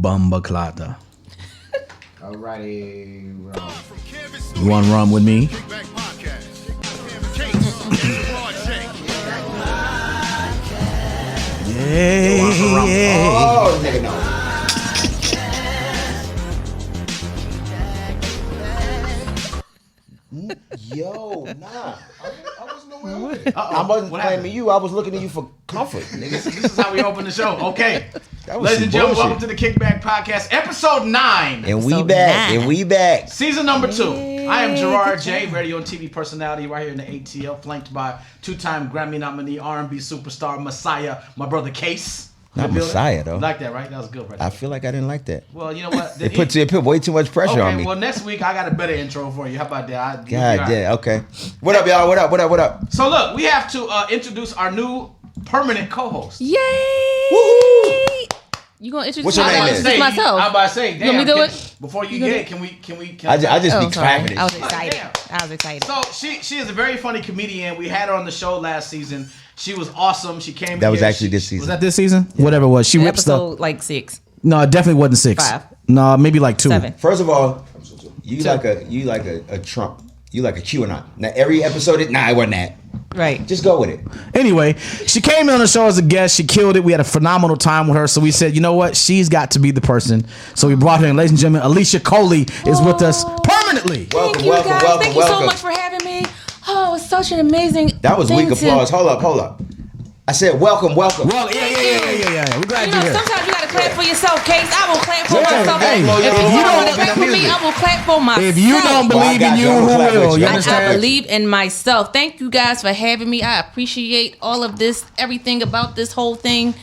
Bumbaclata. Alrighty. You want to run with me? Kickback Podcast. Yeah. Oh, nigga, no. Yo, nah. I wasn't nowhere with it. I wasn't blaming you. I was looking at you for comfort, nigga. This is how we open the show. Okay. That was Ladies some and gentlemen, bullshit. welcome to the Kickback Podcast, episode 9. And we back. And we back. Season number 2. I am Gerard J, radio and TV personality right here in the ATL, flanked by two-time Grammy nominee, R&B superstar, Messiah, my brother Case. Not Messiah, though. You like that, right? That was good, right? I feel like I didn't like that. Well, you know what? It put way too much pressure on me. Well, next week I got a better intro for you. How about that? God damn. Okay. What up, y'all? What up? So look, we have to introduce our new permanent co-host. Yay! Woohoo! You gonna introduce What's your name? introduce myself? I'm about to say, damn. Want me to do it? Before you get it, can we? I just Oh, be sorry. clapping I was it. excited. Damn. I was excited. So she is a very funny comedian. We had her on the show last season. She was awesome. She came. That was here. actually this season. Was that this season? Whatever it was. She ripped stuff. Episode like 6. No, it definitely wasn't 6. 5. No, maybe like 2. 7. First of all, you like a Trump. You like a QAnon. Now every episode, it wasn't that. Right. Just go with it. Anyway, she came in on the show as a guest. She killed it. We had a phenomenal time with her. So we said, you know what? She's got to be the person. So we brought her in. Ladies and gentlemen, Alisha Coley is with us permanently. Thank you guys. Thank you so much for having me. Oh, it's such an amazing. That was thing weak applause. Hold up. I said welcome. Well, yeah. We're glad You you're know, here. sometimes you gotta clap for yourself, Case. I will clap for myself. hey, if you you don't want to don't- clap for me, I will clap for myself. If you don't believe in you, who will? You I understand? believe in myself. Thank you guys for having me. I appreciate all of this, everything about this whole thing,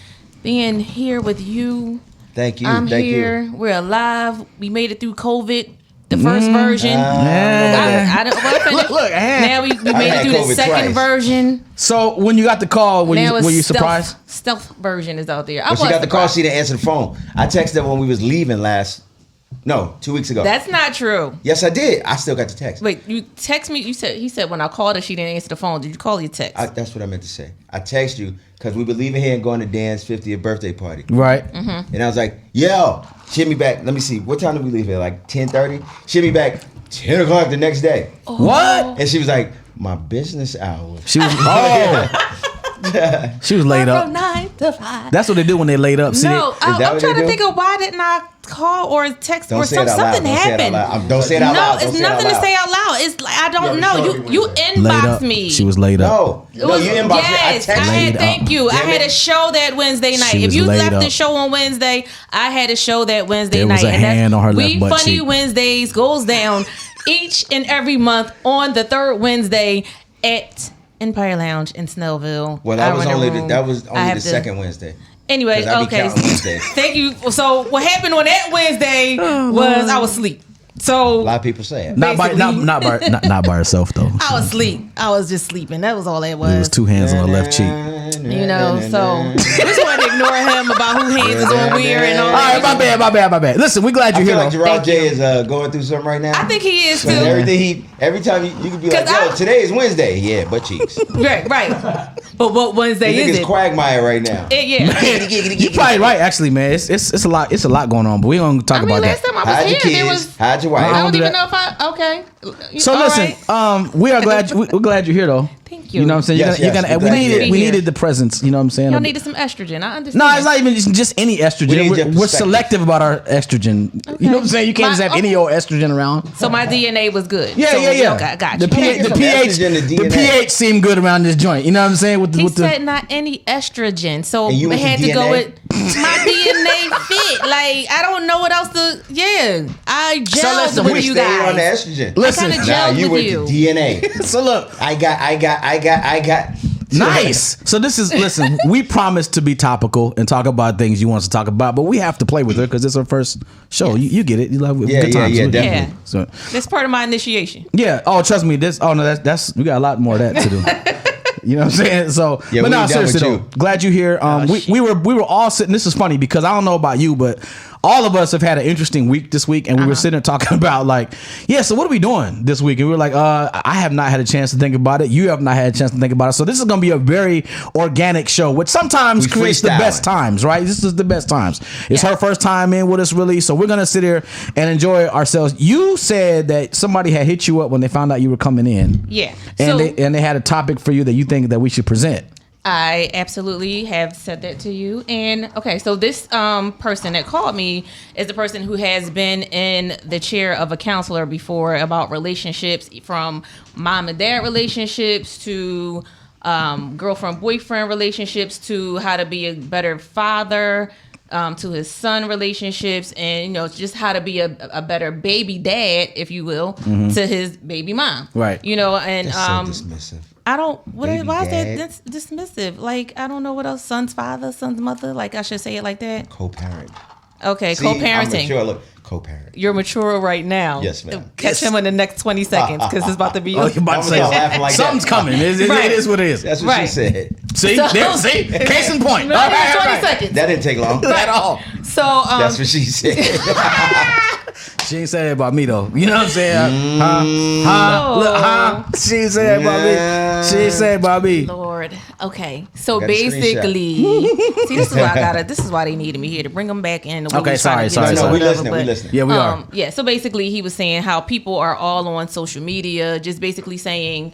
being here with you. Thank you. I'm Thank here. you. We're alive. We made it through COVID. The first version. Yeah. I don't, Look, now we made it through the COVID second twice. version. So when you got the call, were Now it's you surprised? Stealth version is out there. When she got the call, she didn't answer the phone. I texted her when we was leaving 2 weeks ago. That's not true. Yes, I did. I still got the text. Wait, you text me. He said when I called her, she didn't answer the phone. Did you call your text? That's what I meant to say. I text you because we were leaving here and going to Dan's 50th birthday party. Right. Mm-hmm. And I was like, yo, she hit me back. Let me see. What time did we leave here? Like 10:30? She hit me back 10 o'clock the next day. What? And she was like, my business hours. She was she was laid From up. 9 to 5. That's what they do when they laid up. See, No, that I'm what trying they to do? think of why didn't I call or text Don't or say it out loud. something Don't say it out happened. loud. Don't say it out No, loud. Don't it's say it out nothing to loud. say out loud. It's like I don't Yeah, know. we You showed laid inboxed up. me. She was laid up. No, you inboxed me. I Yes, texted I you. had. Laid Thank up. you. I Damn had it. a show that Wednesday night. She If was you laid left up. the show on Wednesday, I had a show that Wednesday There was night. a hand on her left We butt Funny cheek. Wednesdays goes down each and every month on the third Wednesday at Empire Lounge in Snellville. Well, that I was run a only room. the, that was I only have the to- second Wednesday. Anyway, 'Cause I be okay. counting Wednesdays. Thank you. So what happened on that Wednesday was I was asleep. A So lot of people say it. not by basically- not by herself though. I was asleep. I was just sleeping. That was all that was. It was 2 hands on her left cheek. You know, so just want to ignore him about who hands is on where and all All right, that. my bad. Listen, we're glad I you're feel here. like though. Gerard Thank J you. is going through something right now. I think he is too. And every time you could be like, 'Cause yo, I- today is Wednesday. Yeah, butt cheeks. Right. But what Wednesday You think is it's it? Quagmire right now. Yeah. You're probably right, actually, man. It's a lot going on, but we don't talk I mean, about last that. time I Hide was your here, there kids. was. Hide your I wife. don't do even that. know if I. Okay. So All listen, right. we are glad we're glad you're here though. Thank you. You know what I'm saying? Yes, you're gonna, yes, we we're glad you're needed here. we needed the presence. You know what I'm saying? Y'all needed some estrogen. I understand. No, it's not even just any We estrogen. need your We're perspective. selective about our estrogen. You know what I'm saying? You can't just have any old estrogen around. So my DNA was good. Yeah, So, yeah. Okay, got The you. pH, Some estrogen to the DNA. pH seemed good around this joint. You know what I'm saying? With the, He with the said not any estrogen, so And you I went to had to go DNA? with my DNA fit. Like I don't know what else to. Yeah, I gelled listen, with we you Stay on the guys. estrogen. listen. kinda Nah, gelled you with went you. to DNA. So look, I got. nice. So this is listen. We promised to be topical and talk about things you want us to talk about, but we have to play with her because it's her first show. You get it. You love Yeah, good yeah, times. yeah, definitely. Yeah, So that's part of my initiation. yeah. Oh, trust me. This. Oh no. That's we got a lot more of that to do. You know what I'm saying? So, Yeah, but we no, ain't done seriously with though, you. glad you're here. We were all sitting. This is funny because I don't know about you, but all of us have had an interesting week this week, and we were sitting there talking about like, so what are we doing this week? And we were like, I have not had a chance to think about it. You have not had a chance to think about it. So this is going to be a very organic show, which sometimes creates the best times, right? This is the best times. It's her first time in with us, really. So we're going to sit here and enjoy ourselves. You said that somebody had hit you up when they found out you were coming in. Yeah. And they had a topic for you that you think that we should present. I absolutely have said that to you. And okay, so this person that called me is the person who has been in the chair of a counselor before about relationships, from mom and dad relationships to girlfriend boyfriend relationships to how to be a better father, to his son relationships, and just how to be a better baby dad, if you will, to his baby mom. Right. And That's so dismissive. I don't. Why is dad. that dismissive? Like, I don't know what else. Son's father, son's mother. Like, I should say it like that. Co-parent. Okay, See, co-parenting. I'm mature. Look, co-parent. You're mature right now. Yes, ma'am. Catch him in the next 20 seconds because it's about to be. You're about to say laughing like something's that. coming. It is what it is. That's what she said. See, case in point. Not even 20 seconds. That didn't take long. At all. So That's what she said. She ain't say it about me though. You know what I'm saying? She ain't say it about me. She ain't say it about me. Lord. Okay. So Got a basically, see, this is why I gotta. This is why they needed me here to bring them back in. Okay, sorry. No, we whatever, listening. Yeah, we are. Yeah. So basically, he was saying how people are all on social media, just basically saying,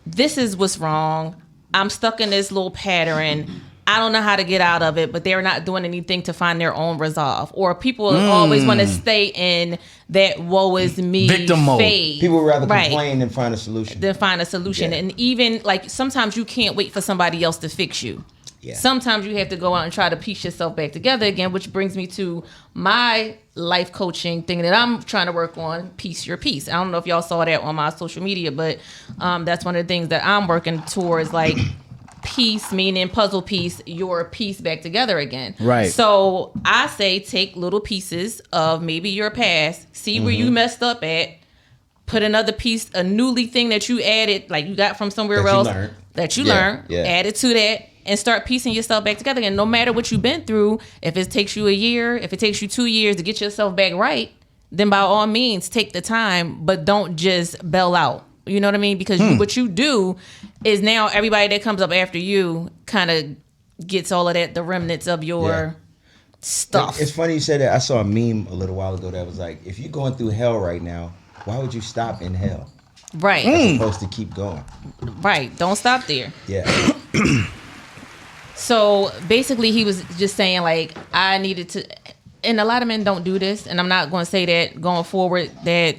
"This is what's wrong. I'm stuck in this little pattern. I don't know how to get out of it," but they're not doing anything to find their own resolve. Or people always want to stay in that woe is me Victim mode. phase. People would rather complain than find a solution. Yeah. And even like sometimes you can't wait for somebody else to fix you. Yeah. Sometimes you have to go out and try to piece yourself back together again, which brings me to my life coaching thing that I'm trying to work on, Piece Your Piece. I don't know if y'all saw that on my social media, but that's one of the things that I'm working towards, like piece, meaning puzzle piece, your piece back together again. Right. So I say take little pieces of maybe your past, see where you messed up at, put another piece, a newly thing that you added, like you got from somewhere else that you learned, add it to that, and start piecing yourself back together. And no matter what you've been through, if it takes you a year, if it takes you 2 years to get yourself back right, then by all means take the time, but don't just bail out. You know what I mean? Because what you do is now everybody that comes up after you kind of gets all of that, the remnants of your stuff. It's funny you said that. I saw a meme a little while ago that was like, if you're going through hell right now, why would you stop in hell? Right. As opposed to keep going. Right. Don't stop there. Yeah. So basically he was just saying like, I needed to, and a lot of men don't do this, and I'm not going to say that going forward that,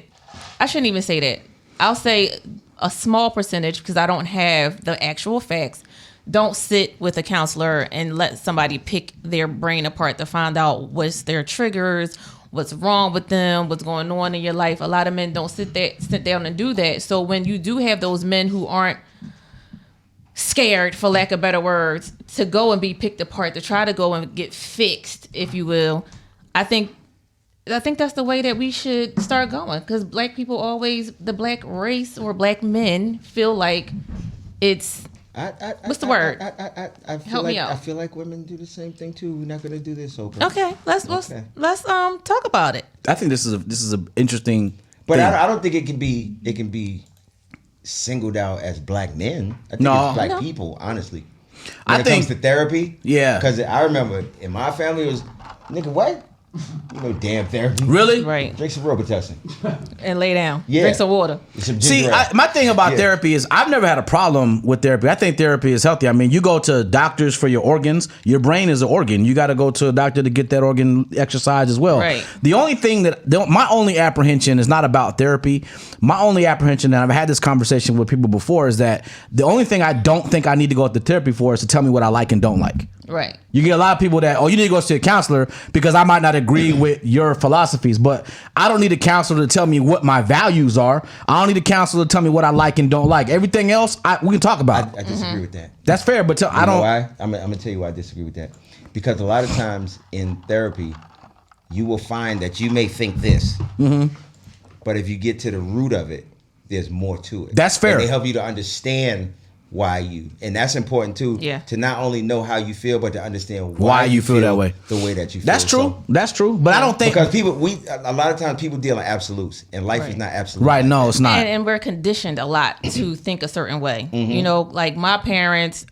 I shouldn't even say that. I'll say a small percentage, because I don't have the actual facts, don't sit with a counselor and let somebody pick their brain apart to find out what's their triggers, what's wrong with them, what's going on in your life. A lot of men don't sit down and do that. So when you do have those men who aren't scared, for lack of better words, to go and be picked apart, to try to go and get fixed, if you will, I think that's the way that we should start going, because black people always, the black race or black men feel like it's what's the word? Help me out. I feel like women do the same thing too. We're not gonna do this open. Okay, let's talk about it. I think this is an interesting. But thing. I don't think it can be singled out as black men. I think it's black people, honestly. When it comes to therapy, because I remember in my family it was, nigga, what? You know, damn therapy. Really? Right. Drink some Robitussin. And lay down. Yeah. Drink some water. See, my thing about therapy is I've never had a problem with therapy. I think therapy is healthy. I mean, you go to doctors for your organs. Your brain is an organ. You got to go to a doctor to get that organ exercise as well. Right. The only thing my only apprehension is not about therapy. My only apprehension, and I've had this conversation with people before, is that the only thing I don't think I need to go to therapy for is to tell me what I like and don't like. Right. You get a lot of people that, you need to go see a counselor because I might not agree with your philosophies, but I don't need a counselor to tell me what my values are. I don't need a counselor to tell me what I like and don't like. Everything else, we can talk about. I disagree with that. That's fair, but I don't. Know why? I'm gonna tell you why I disagree with that. Because a lot of times in therapy, you will find that you may think this, but if you get to the root of it, there's more to it. That's fair. And they help you to understand why you, and that's important too. Yeah. To not only know how you feel, but to understand why you feel that way, the way that you feel. That's true. So, that's true. But I don't think because a lot of times people deal in absolutes, and life is not absolute. Right? No, it's not. And we're conditioned a lot to think a certain way. You know, like my parents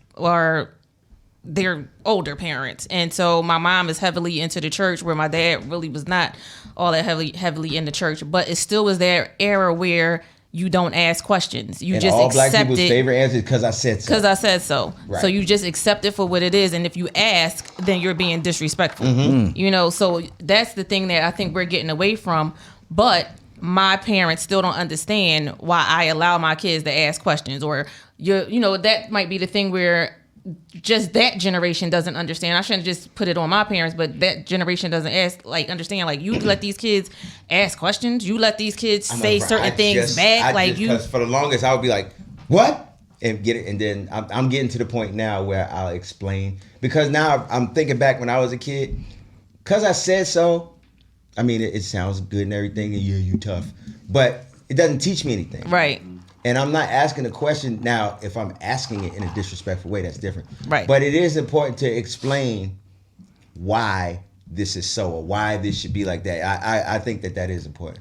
they're older parents, and so my mom is heavily into the church, where my dad really was not all that heavily in the church. But it still was that era where you don't ask questions. You just accept black people's it. favorite answer is because I said so. Because I said so. Right. So you just accept it for what it is. And if you ask, then you're being disrespectful. You know, so that's the thing that I think we're getting away from. But my parents still don't understand why I allow my kids to ask questions. Or, you know, that might be the thing where just that generation doesn't understand. I shouldn't just put it on my parents, but that generation doesn't understand. Like, you let these kids ask questions. You let these kids say certain things back. Because for the longest, I would be like, "What?" and get it, and then I'm getting to the point now where I'll explain, because now I'm thinking back when I was a kid. Because I said so. I mean, it sounds good and everything, and yeah, you tough, but it doesn't teach me anything. Right. And I'm not asking a question now. If I'm asking it in a disrespectful way, that's different. Right. But it is important to explain why this is so, or why this should be like that. I think that is important.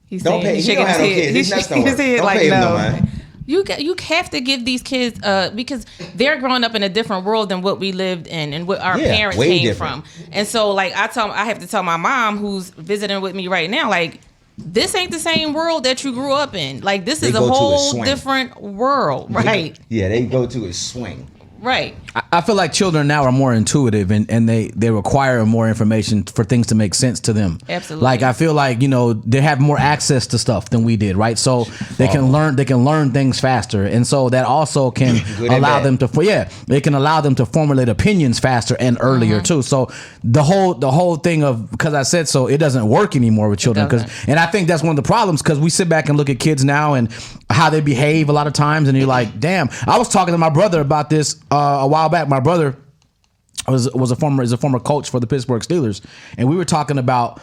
He don't pay. He don't have no kids. His nuts don't work. Don't pay him no mind. You have to give these kids because they're growing up in a different world than what we lived in and what our parents came from. And so, like, I have to tell my mom, who's visiting with me right now, like, this ain't the same world that you grew up in. Like, this is a whole different world, right? Yeah, they go to a swing. Right. I feel like children now are more intuitive, and they require more information for things to make sense to them. Absolutely. Like, I feel like, you know, they have more access to stuff than we did, right? So they can learn things faster, and so that also can allow them to they can allow them to formulate opinions faster and earlier too. So the whole thing of because I said so, it doesn't work anymore with children, and I think that's one of the problems, because we sit back and look at kids now and how they behave a lot of times, and you're like, damn. I was talking to my brother about this a while back. My brother is a former coach for the Pittsburgh Steelers, and we were talking about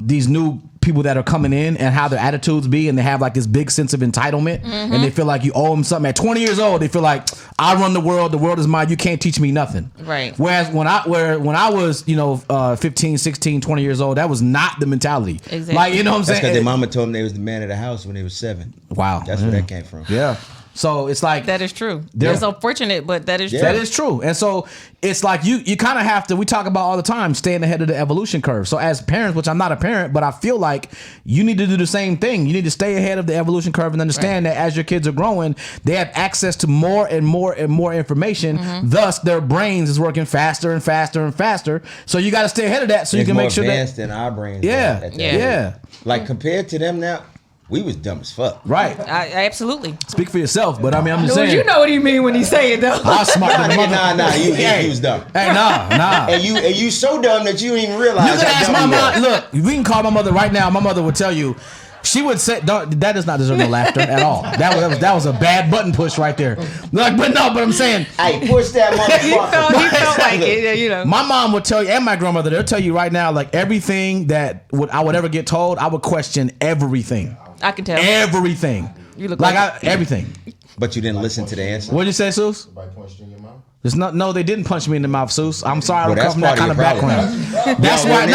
these new people that are coming in and how their attitudes be, and they have like this big sense of entitlement, and they feel like you owe them something. At 20 years old, they feel like, I run the world is mine, you can't teach me nothing. Right. Whereas when I was 15, 16, 20 years old, that was not the mentality. Exactly. Like, you know what I'm saying? That's because their mama told them they was the man of the house when they was 7. Wow. That's where that came from. Yeah. So it's like that is true. It's unfortunate, but that is true. That is true. And so it's like you kind of have to, we talk about all the time, staying ahead of the evolution curve. So as parents, which I'm not a parent, but I feel like you need to do the same thing. You need to stay ahead of the evolution curve and understand that as your kids are growing, they have access to more and more and more information. Thus, their brains is working faster and faster and faster. So you got to stay ahead of that so you can make sure that. It's more advanced than our brains. Yeah. Like compared to them now, we was dumb as fuck. Right. I absolutely. Speak for yourself, but I mean, I'm just saying. You know what he mean when he say it, though. I was smart. Nah. You was dumb. Hey, nah. And you so dumb that you didn't even realize. You can ask my mom. Look, we can call my mother right now. My mother would tell you. She would say, that does not deserve no laughter at all. That was a bad button push right there. Like, but I'm saying, hey, push that motherfucker. he felt like it, you know. My mom would tell you, and my grandmother, they'll tell you right now, like, everything that I would ever get told, I would question everything. I can tell. Everything. You look like everything. But you didn't listen to the answer. What'd you say, Seuss? Somebody punched you in your mouth? No, they didn't punch me in the mouth, Seuss. I'm sorry, Well, I come from that kind of background. That's why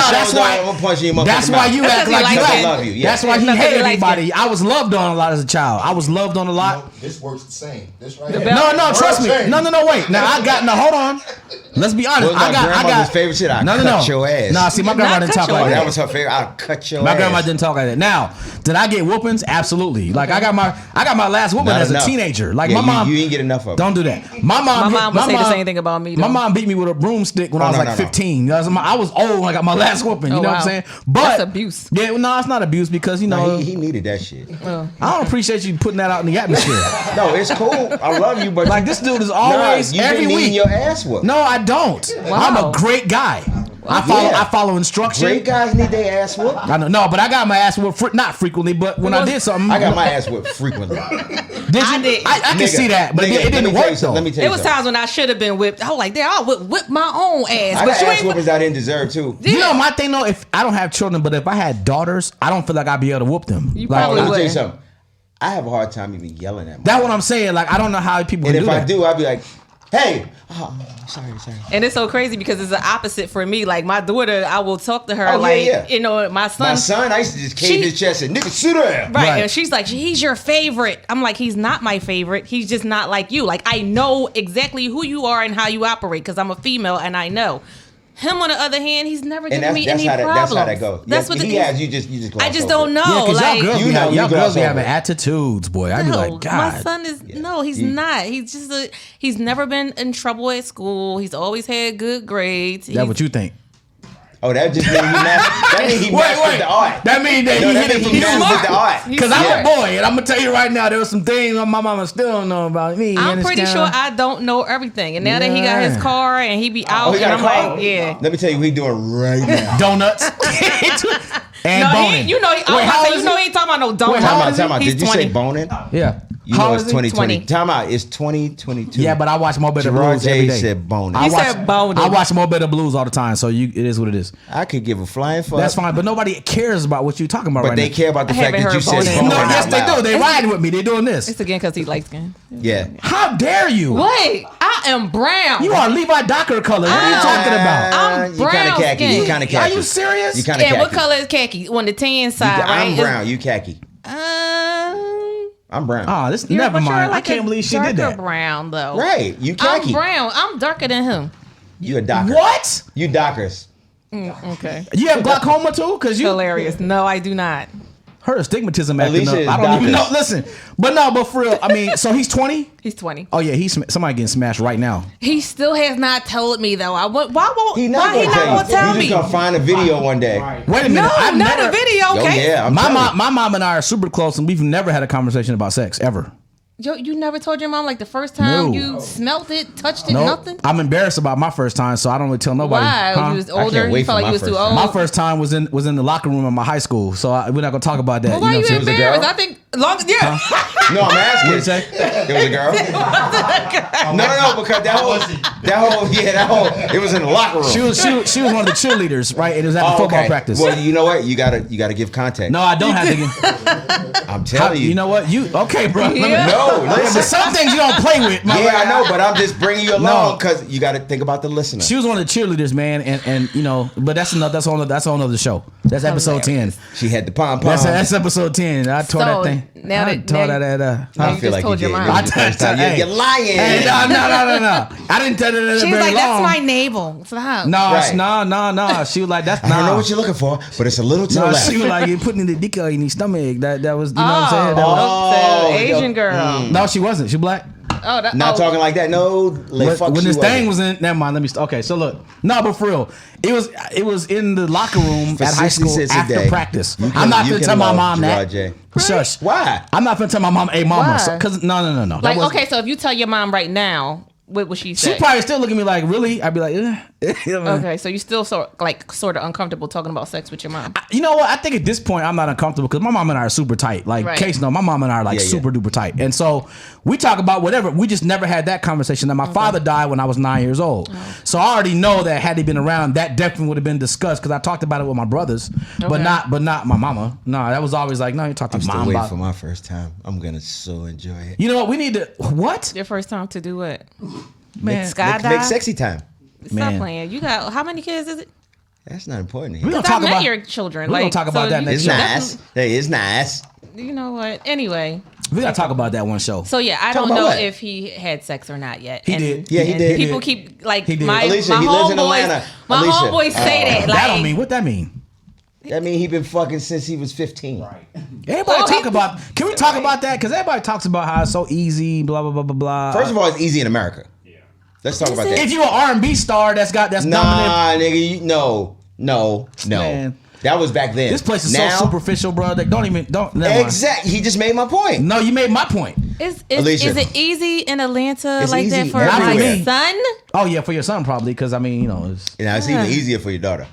you act like you I love you. Yeah. That's why he hated everybody. I was loved on a lot as a child. I was loved on a lot. This works the same. This right here. No, trust me. No, wait. Now hold on. Let's be honest. I got favorite shit. Cut your ass. Nah, see, my grandma didn't talk like that. That was her favorite. I'll cut your ass. My grandma didn't talk like that. Now, did I get whoopings? Absolutely. Like I got my last whooping as a teenager. Like my mom. You didn't get enough of it. Don't do that. My mom would say the same thing about me. My mom beat me with a broomstick when I was like 15. I was old when I got my last whooping. You know what I'm saying? But that's abuse. Yeah, no, it's not abuse because you know he needed that shit. I don't appreciate you putting that out in the atmosphere. No, it's cool. I love you, but like this dude is always every week. Your ass whooped. No, I don't. Wow. I'm a great guy. I follow instruction. Great guys need their ass whooped. I know, no, but I got my ass whooped not frequently, but when I did something, I got my ass whooped frequently. Did you? I can see that, but it didn't work though. Let me tell you. It was times when I should have been whipped. I was like, I would whip my own ass. I got ass whoopings I didn't deserve too. You know my thing though, if I don't have children, but if I had daughters, I don't feel like I'd be able to whoop them. You probably Let me would. tell you something. I have a hard time even yelling at. That's what I'm saying. Like I don't know how people. And do if that. I do, I'll be like, "Hey, sorry." And it's so crazy because it's the opposite for me. Like my daughter, I will talk to her you know, my son. My son, I used to just cave his chest and nigga sit down. Right, and she's like, he's your favorite. I'm like, he's not my favorite. He's just not like you. Like I know exactly who you are and how you operate because I'm a female and I know. Him on the other hand, he's never given me any problems. That's how that goes. That's what he has. You just. I just don't know. Yeah, like y'all girls be having attitudes, boy. I'd be like, God. My son is he's not. He's just he's never been in trouble at school. He's always had good grades. That's what you think. Oh, that just means he mastered the art. That means that he hit it from mastered the art. Because I'm a boy, and I'm gonna tell you right now, there were some things my mama still don't know about me. I'm pretty sure I don't know everything. And now that he got his car and he be out, and I'm like, Let me tell you what he doing right now. Donuts. And boning. You know, he ain't talking about no donuts. Time out. Did you say boning? Yeah. You know it's 2020. Time out. It's 2022. Yeah, but I watch Mo Better Blues every day. Said boning. He said boning. I watch Mo Better Blues all the time, so it is what it is. I could give a flying fuck. That's fine, but nobody cares about what you're talking about right now. But they care about the fact that you said boning. No, yes, they do. They riding with me. They doing this. It's again because he light skin. Yeah. How dare you? Wait, I am brown. You are Levi Docker color. What are you talking about? I'm brown skin. You kind of khaki. Are you serious? You kind of khaki. What color is khaki? On the tan side, right? I'm brown. You khaki. I'm brown. Oh, this never mind. Like I can't believe she did that. Brown though. Right. You khaki. I'm brown. I'm darker than him. You a docker. What? You dockers. Okay. You have glaucoma too? Cause you hilarious. No, I do not. Her astigmatism acting up. I don't even know. Listen, but for real. I mean, so he's 20. He's 20. Oh yeah, he's somebody getting smashed right now. He still has not told me though. Why won't he not gonna tell me? He's just gonna find a video one day. Right. Wait a minute. No, not a video. Okay. Yeah, my mom and I are super close, and we've never had a conversation about sex ever. Yo, you never told your mom like the first time you smelt it, touched it, nothing? I'm embarrassed about my first time, so I don't really tell nobody. Why? Huh? You was older. You felt like you was too old. My first time was in the locker room of my high school, so we're not gonna talk about that. Well, why you embarrassed? I think No, I'm asking. What did you say? It was a girl. No, because that whole it was in the locker room. She was one of the cheerleaders, right? It was at the football practice. Well, you know what? You gotta give context. No, I don't have to give. I'm telling you. You know what? Okay, bro. No, listen. Some things you don't play with. I know, but I'm just bringing you along because you got to think about the listener. She was one of the cheerleaders, man, and but that's on another show. That's episode 10. She had the pom pom. That's episode 10. I tore that thing. I feel like you did. You're lying. Hey, no. I didn't tell her that. She was like, "That's my navel." No. She was like, "That's." I don't know what you're looking for, but it's a little to the left. She was like, "You're putting the dick in your stomach." That was, you know what I'm saying? Asian girl. No, she wasn't. She black. Not talking like that. No, when this thing was in. Never mind. Okay, so look. No, but for real, it was in the locker room at high school after practice. I'm not gonna tell my mom that. Shush. Why? I'm not gonna tell my mom, "Hey, mama," because no. Like, okay, so if you tell your mom right now, what would she say? She probably still look at me like, "Really?" I'd be like, Okay, so you still sort of uncomfortable talking about sex with your mom. You know what? I think at this point I'm not uncomfortable because my mom and I are super tight. Like Case, my mom and I are like super duper tight, and so we talk about whatever. We just never had that conversation. Now my father died when I was 9 years old, so I already know that had he been around, that definitely would have been discussed because I talked about it with my brothers, but not my mama. No, that was always like, no, you talk to mom. I'm still waiting for my first time. I'm gonna so enjoy it. You know what? We need to what? Your first time to do what? Man, make sexy time. Stop playing. You got how many kids is it? That's not important. We're gonna talk about your children. We're gonna talk about that next show. It's nice. You know what? Anyway, we gotta talk about that one show. So yeah, I don't know if he had sex or not yet. He did. Yeah, he did. People keep like Alisha, my he lives in Atlanta. My homeboys say that. Like, that don't mean what that mean. That mean he been fucking since he was 15. Right. Everybody talk about. Can we talk about that? Because everybody talks about how it's so easy. Blah blah blah blah blah. First of all, it's easy in America. Let's talk about that. If you an R&B star that's dominant. Nigga, no. Man. That was back then. This place is so superficial, bro. They don't. Exactly. He just made my point. No, you made my point. Is it easy in Atlanta like that for my son? Oh yeah, for your son probably because I mean it's even easier for your daughter.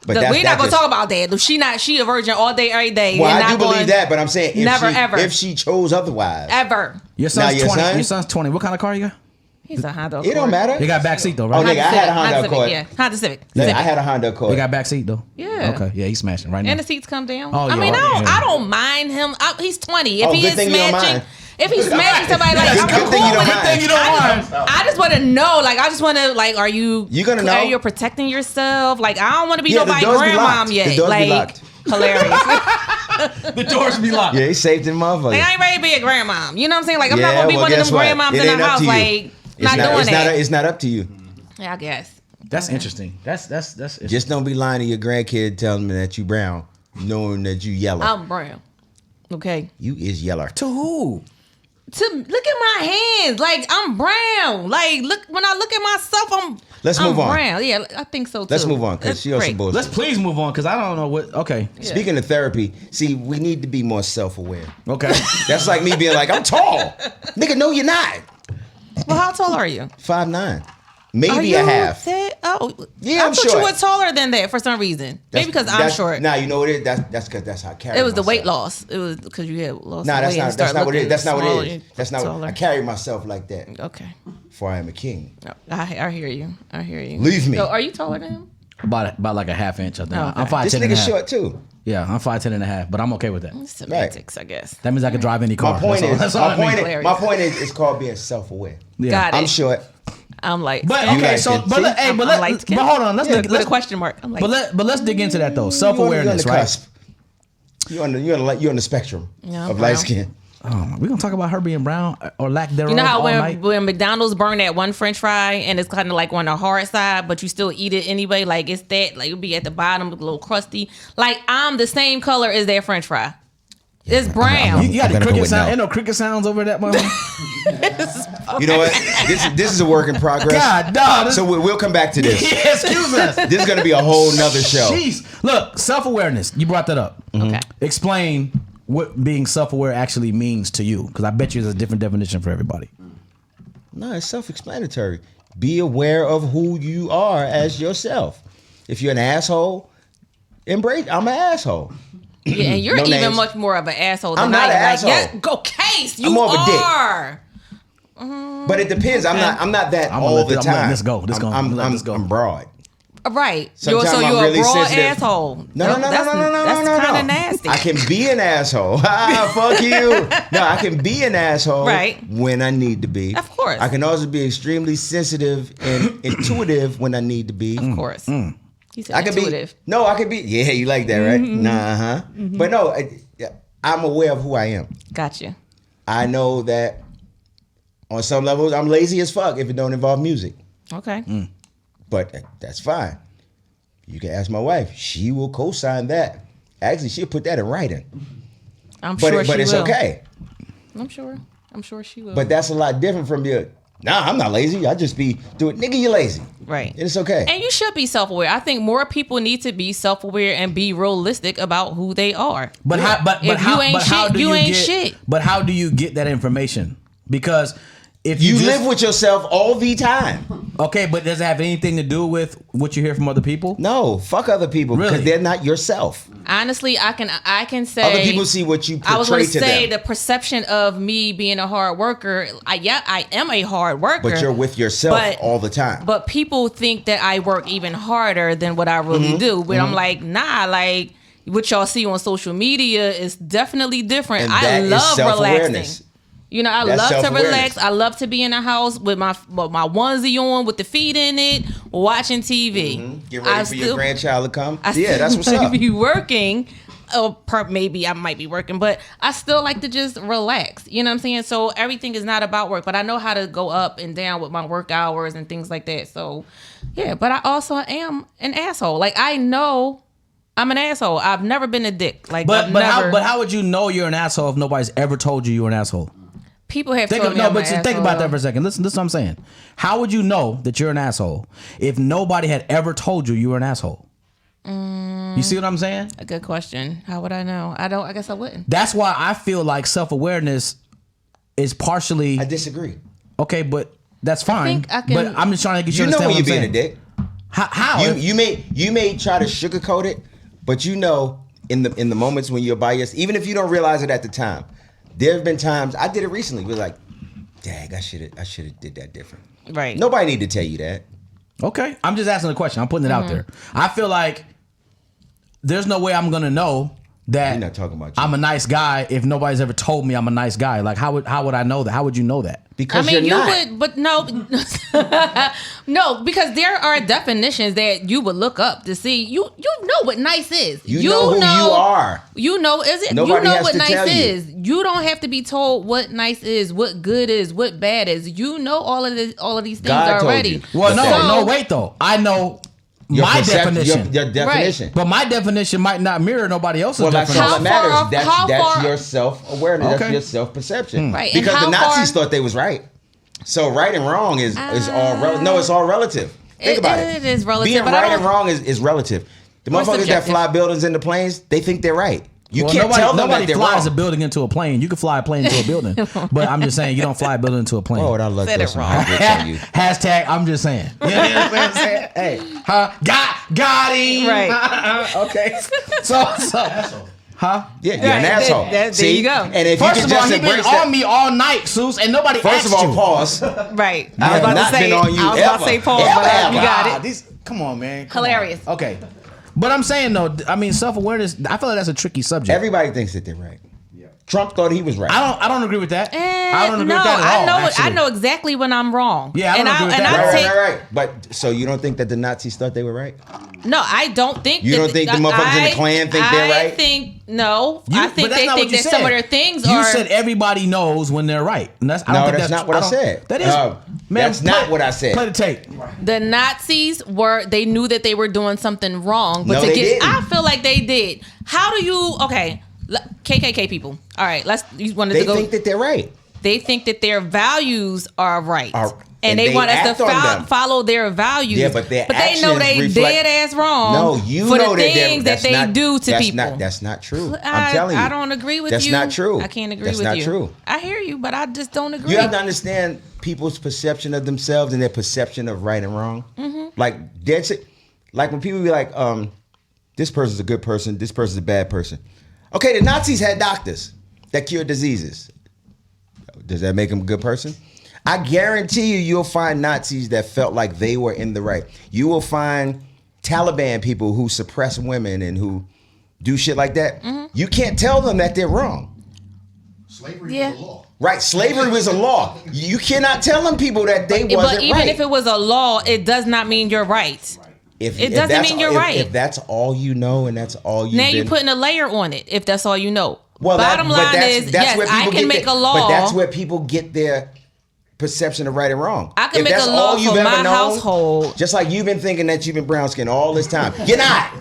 But we're not gonna talk about that. She a virgin all day, every day. Well, I do believe that, but I'm saying if she chose otherwise. Ever. Your son's 20. Your son's 20. What kind of car you got? He's a Honda Accord. It don't matter. You got backseat though, right? Oh, nigga, I had a Honda Accord. Yeah, Honda Civic. I had a Honda Accord. You got backseat though. Yeah. Yeah. Okay. Yeah, he's smashing right now. And the seats come down. Oh, I mean, yeah. I don't mind him. He's 20. If he is good thing you don't smashing, mind. if he's smashing somebody, like I'm Good cool thing you don't with mind. it. I just want to know. Like, I just want to. Like, are you? You gonna know? Are you protecting yourself? Like, I don't want to be Yeah, the nobody's doors be locked. grandmom yet. The doors be Like, locked. hilarious. The doors be locked. Yeah, he's safe in motherfucker. Like, I ain't ready to be a grandmom. You know what I'm saying? Like, I'm Yeah, not gonna be well, one of them guess what? grandmoms It in ain't the up house. to you. Like, not doing that. It's not up to you. Yeah, I guess. That's interesting. That's interesting. Just don't be lying to your grandkid telling me that you brown, knowing that you yellow. I'm brown. Okay. You is yeller. To who? Look at my hands. Like, I'm brown. Like, when I look at myself, Let's I'm move on. brown. Yeah, I think so too. Let's move on, because she on some great. bullshit. Let's please move on, because I don't know what. Okay. Yeah. Speaking of therapy, see, we need to be more self-aware. Okay. That's like me being like, I'm tall. Nigga, no, you're not. Well, how tall are you? 5'9". Are Maybe you a half. Yeah, I'm I thought short. you were taller than that for some reason. Maybe because I'm short. Nah, you know what it is? That's because that's how I carry It was the myself. weight loss. It was because you had lost Nah, weight. that's not what it is. That's not what it is. That's not what taller. I carry myself like that. Okay. For I am a king. I hear you. I hear you. Leave me. So, are you taller than him? About like a half inch, I think. Oh, okay. I'm 5'10" This and a nigga half. short too. Yeah, I'm 5'10" and a half, but I'm okay with that. Semantics, I guess. That means I can drive any car. My point is, That's all I mean. my point is, it's called being self-aware. Yeah. Got it. I'm short. I'm light. But skin. okay, like so it. but See? let- hey, but I'm let- light skin. but hold on, let's With a let's question mark. I'm like, but let's dig into that though. You're on Self-awareness, the right? cusp. You're on the spectrum Yeah, I'm of brown. light skin. Oh, we gonna talk about her being brown or lack thereof you know how all night? when McDonald's burn that one French fry and it's kind of like on the hard side, but you still eat it anyway. Like it's that, like it'll be at the bottom, a little crusty. Like I'm the same color as that French fry. It's brown. You got I'm the gonna go cricket with sound? no. Ain't no cricket sounds over that one. You know what? This is a work in progress. God, dog. So we'll come back to this. Yeah, excuse us. This is gonna be a whole nother show. Jeez. Look, self-awareness. You brought that up. Okay. Explain what being self-aware actually means to you, because I bet you there's a different definition for everybody. No, it's self-explanatory. Be aware of who you are as yourself. If you're an asshole, embrace. I'm an asshole. Yeah, and you're No even names. much more of an asshole than I'm not I am. an asshole. Like, yeah, go case. You I'm more of a dick. are. But it depends. I'm not that I'm gonna all let the this- I'm letting time. this go. This gonna- I'm letting this go. I'm broad. Right. Sometimes So I'm you're really a broad sensitive. asshole. No. That's kind of nasty. I can be an asshole. Fuck you. No, I can be an asshole Right. when I need to be. Of course. I can also be extremely sensitive and intuitive when I need to be. Of course. You said I can intuitive. be. No, I can be. Yeah, you like that, right? Nah, But no, I'm aware of who I am. Gotcha. I know that on some levels I'm lazy as fuck if it don't involve music. Okay. But that's fine. You can ask my wife. She will co-sign that. Actually, she'll put that in writing. I'm But sure she it's will. okay. I'm sure she will. But that's a lot different from your, nah, I'm not lazy. I just be doing, nigga, you're lazy. right. And it's okay. And you should be self-aware. I think more people need to be self-aware and be realistic about who they are. But how? But If how? you ain't but how shit, do you ain't get, shit. But how do you get that information? Because if you just, live with yourself all the time. okay, but does it have anything to do with what you hear from other people? No, fuck other people because Really? they're not yourself. Honestly, I can say Other people see what you I was going portray to to say them. the perception of me being a hard worker. I am a hard worker. But you're with yourself but- all the time. But people think that I work even harder than what I really Mm-hmm. do. But I'm like, nah, like what y'all see on social media is definitely different. And I that is love self-awareness. relaxing. You know, I That's love to self-awareness. relax. I love to be in the house with my onesie on, with the feet in it, watching TV. Get ready for your grandchild to come. I Yeah, that's what's still up. be working. Maybe I might be working, but I still like to just relax. You know what I'm saying? So everything is not about work, but I know how to go up and down with my work hours and things like that. So yeah, but I also am an asshole. Like I know I'm an asshole. I've never been a dick. Like, But I've but never, how would you know you're an asshole if nobody's ever told you you're an asshole? people have Think told of, me no, I'm but an just think asshole. about that for a second. Listen, this is what I'm saying. How would you know that you're an asshole if nobody had ever told you were an asshole? You see what I'm saying? A good question. How would I know? I guess I wouldn't. That's why I feel like self-awareness is partially I disagree. okay, but that's fine. think I can- But I'm just trying to get you You to know understand when what you're I'm being saying. a dick. How? You may try to sugarcoat it, but you know in the moments when you're by yourself, even if you don't realize it at the time, there have been times I did it recently. We're like, dang, I should have did that different. Right. Nobody need to tell you that. Okay, I'm just asking a question. I'm putting it out there. I feel like there's no way I'm gonna know that You're not talking about you. I'm a nice guy if nobody's ever told me I'm a nice guy. Like how would I know that? How would you know that? Because you're not. would, but no, no, because there are definitions that you would look up to see. You know what nice is. You know who you are. You know is it? Nobody you know has what to nice tell you. is. You don't have to be told what nice is, what good is, what bad is. You know all of these things God told already. you. Well, no, wait though. I know my definition. Your definition. Right. But my definition might not mirror nobody else's Well, that's definition. all that matters. How That's far- your self-awareness. Okay. That's your self-perception. Right. And Because the how Nazis far- thought they was right. So right and wrong is all relative. No, it's all relative. Think about it. It is relative. Being but I right don't- and wrong is relative. The Or motherfuckers that subjective. fly buildings into planes, they think they're right. You Well, can't tell them that nobody they're flies wrong. a building into a plane. You can fly a plane into a building, but I'm just saying you don't fly a building into a plane. Oh, and I love Said this it one. wrong. on you. Hashtag I'm just saying. You know what I'm saying? Hey, got him. Right. Okay. So, huh? Yeah, you're an Right, asshole. there See? you go. And if First you of can all, just he been embrace on that. me all night, Seuss, and nobody First asked of all, you. pause. Right. I have not been on you I was about to ever. say pause, Ever, but ever. you got it. Come on, man. Come Hilarious. on. Okay. But I'm saying though, I mean, self-awareness. I feel like that's a tricky subject. Everybody thinks that they're right. Trump thought he was right. I don't agree with that. I don't agree no, with that at all. I actually. know exactly when I'm wrong. Yeah, I don't agree with and that. Right. But so you don't think that the Nazis thought they were right? No, I don't think. You don't think the motherfuckers in the Klan think they're right? I think no. You- I think but that's they not think what you that some of said. their things You are. said everybody knows when they're right. And I don't No, think that's not what I said. That is, man. That's not what I said. Play the tape. The Nazis they knew that they were doing something wrong, but No, to they get, didn't. I feel like they did. How do you? Okay, KKK people. All right, you wanted They to go. think that they're right. They think that their values are right. And they they want us act to on them. follow their values. Yeah, but their they know actions they reflect- dead ass wrong. No, you for know the that things that they do to people. That's not true. I'm telling you. I don't agree with that's you. not true. I can't agree that's with not you. true. I hear you, but I just don't agree. You have to understand people's perception of themselves and their perception of right and wrong. Mm-hmm. Like that's it. Like when people be like, this person's a good person, this person's a bad person. Okay, the Nazis had doctors that cured diseases. Does that make them a good person? I guarantee you'll find Nazis that felt like they were in the right. You will find Taliban people who suppress women and who do shit like that. Mm-hmm. You can't tell them that they're wrong. Slavery is a law. Right, slavery was a law. You cannot tell them people that they wasn't But even right. if it was a law, it does not mean you're right. If It doesn't that's mean you're if, right. If that's all you know and that's all you Now you're putting a layer on it. If that's all you know. Bottom line is, yes, I can make a law. But that's where people get their perception of right and wrong. I can If make that's a law all you've for ever my known, household. Just like you've been thinking that you've been brown skinned all this time. You're not.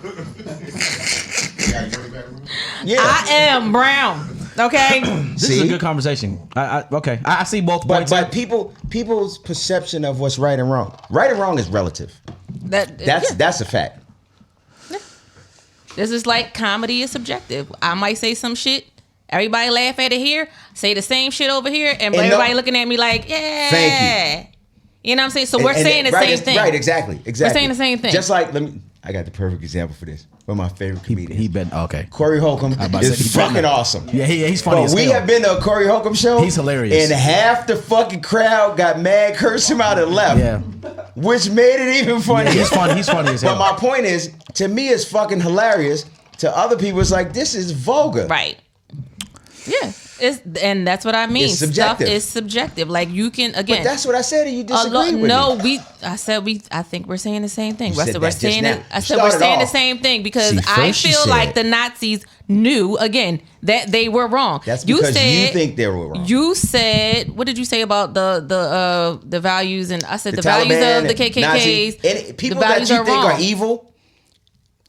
Yeah. I am brown. Okay. This is a good conversation. Okay. I see both points. But people's perception of what's right and wrong. Right and wrong is relative. That's a fact. This is like comedy is subjective. I might say some shit. Everybody laugh at it here. Say the same shit over here, and everybody looking at me like, yeah. Thank you. You know what I'm saying? So we're saying the same thing. Right, exactly. We're saying the same thing. Just like I got the perfect example for this. One of my favorite comedians. He been okay. Corey Holcomb is fucking awesome. Yeah, he's funny. But as we hell. have been to a Corey Holcomb show. He's hilarious. And half the fucking crowd got mad, cursed him out, and left. Yeah. Which made it even funnier. Yeah, he's funny. He's funny as hell. But my point is, to me, it's fucking hilarious. To other people, it's like, this is vulgar. Right. Yeah. And that's what I mean. It's subjective. Stuff is subjective. Like you can again. But that's what I said, and you disagree with no, me. I think we're saying the same thing. You said We're that saying just it. now. I You said we're started saying the off. same thing because See, I first you feel said- like the Nazis knew again that they were wrong. That's because you think they were wrong. You said, what did you say about the values? And I said the values Taliban of the and KKKs. Nazis, and people the that values you are think wrong. are evil,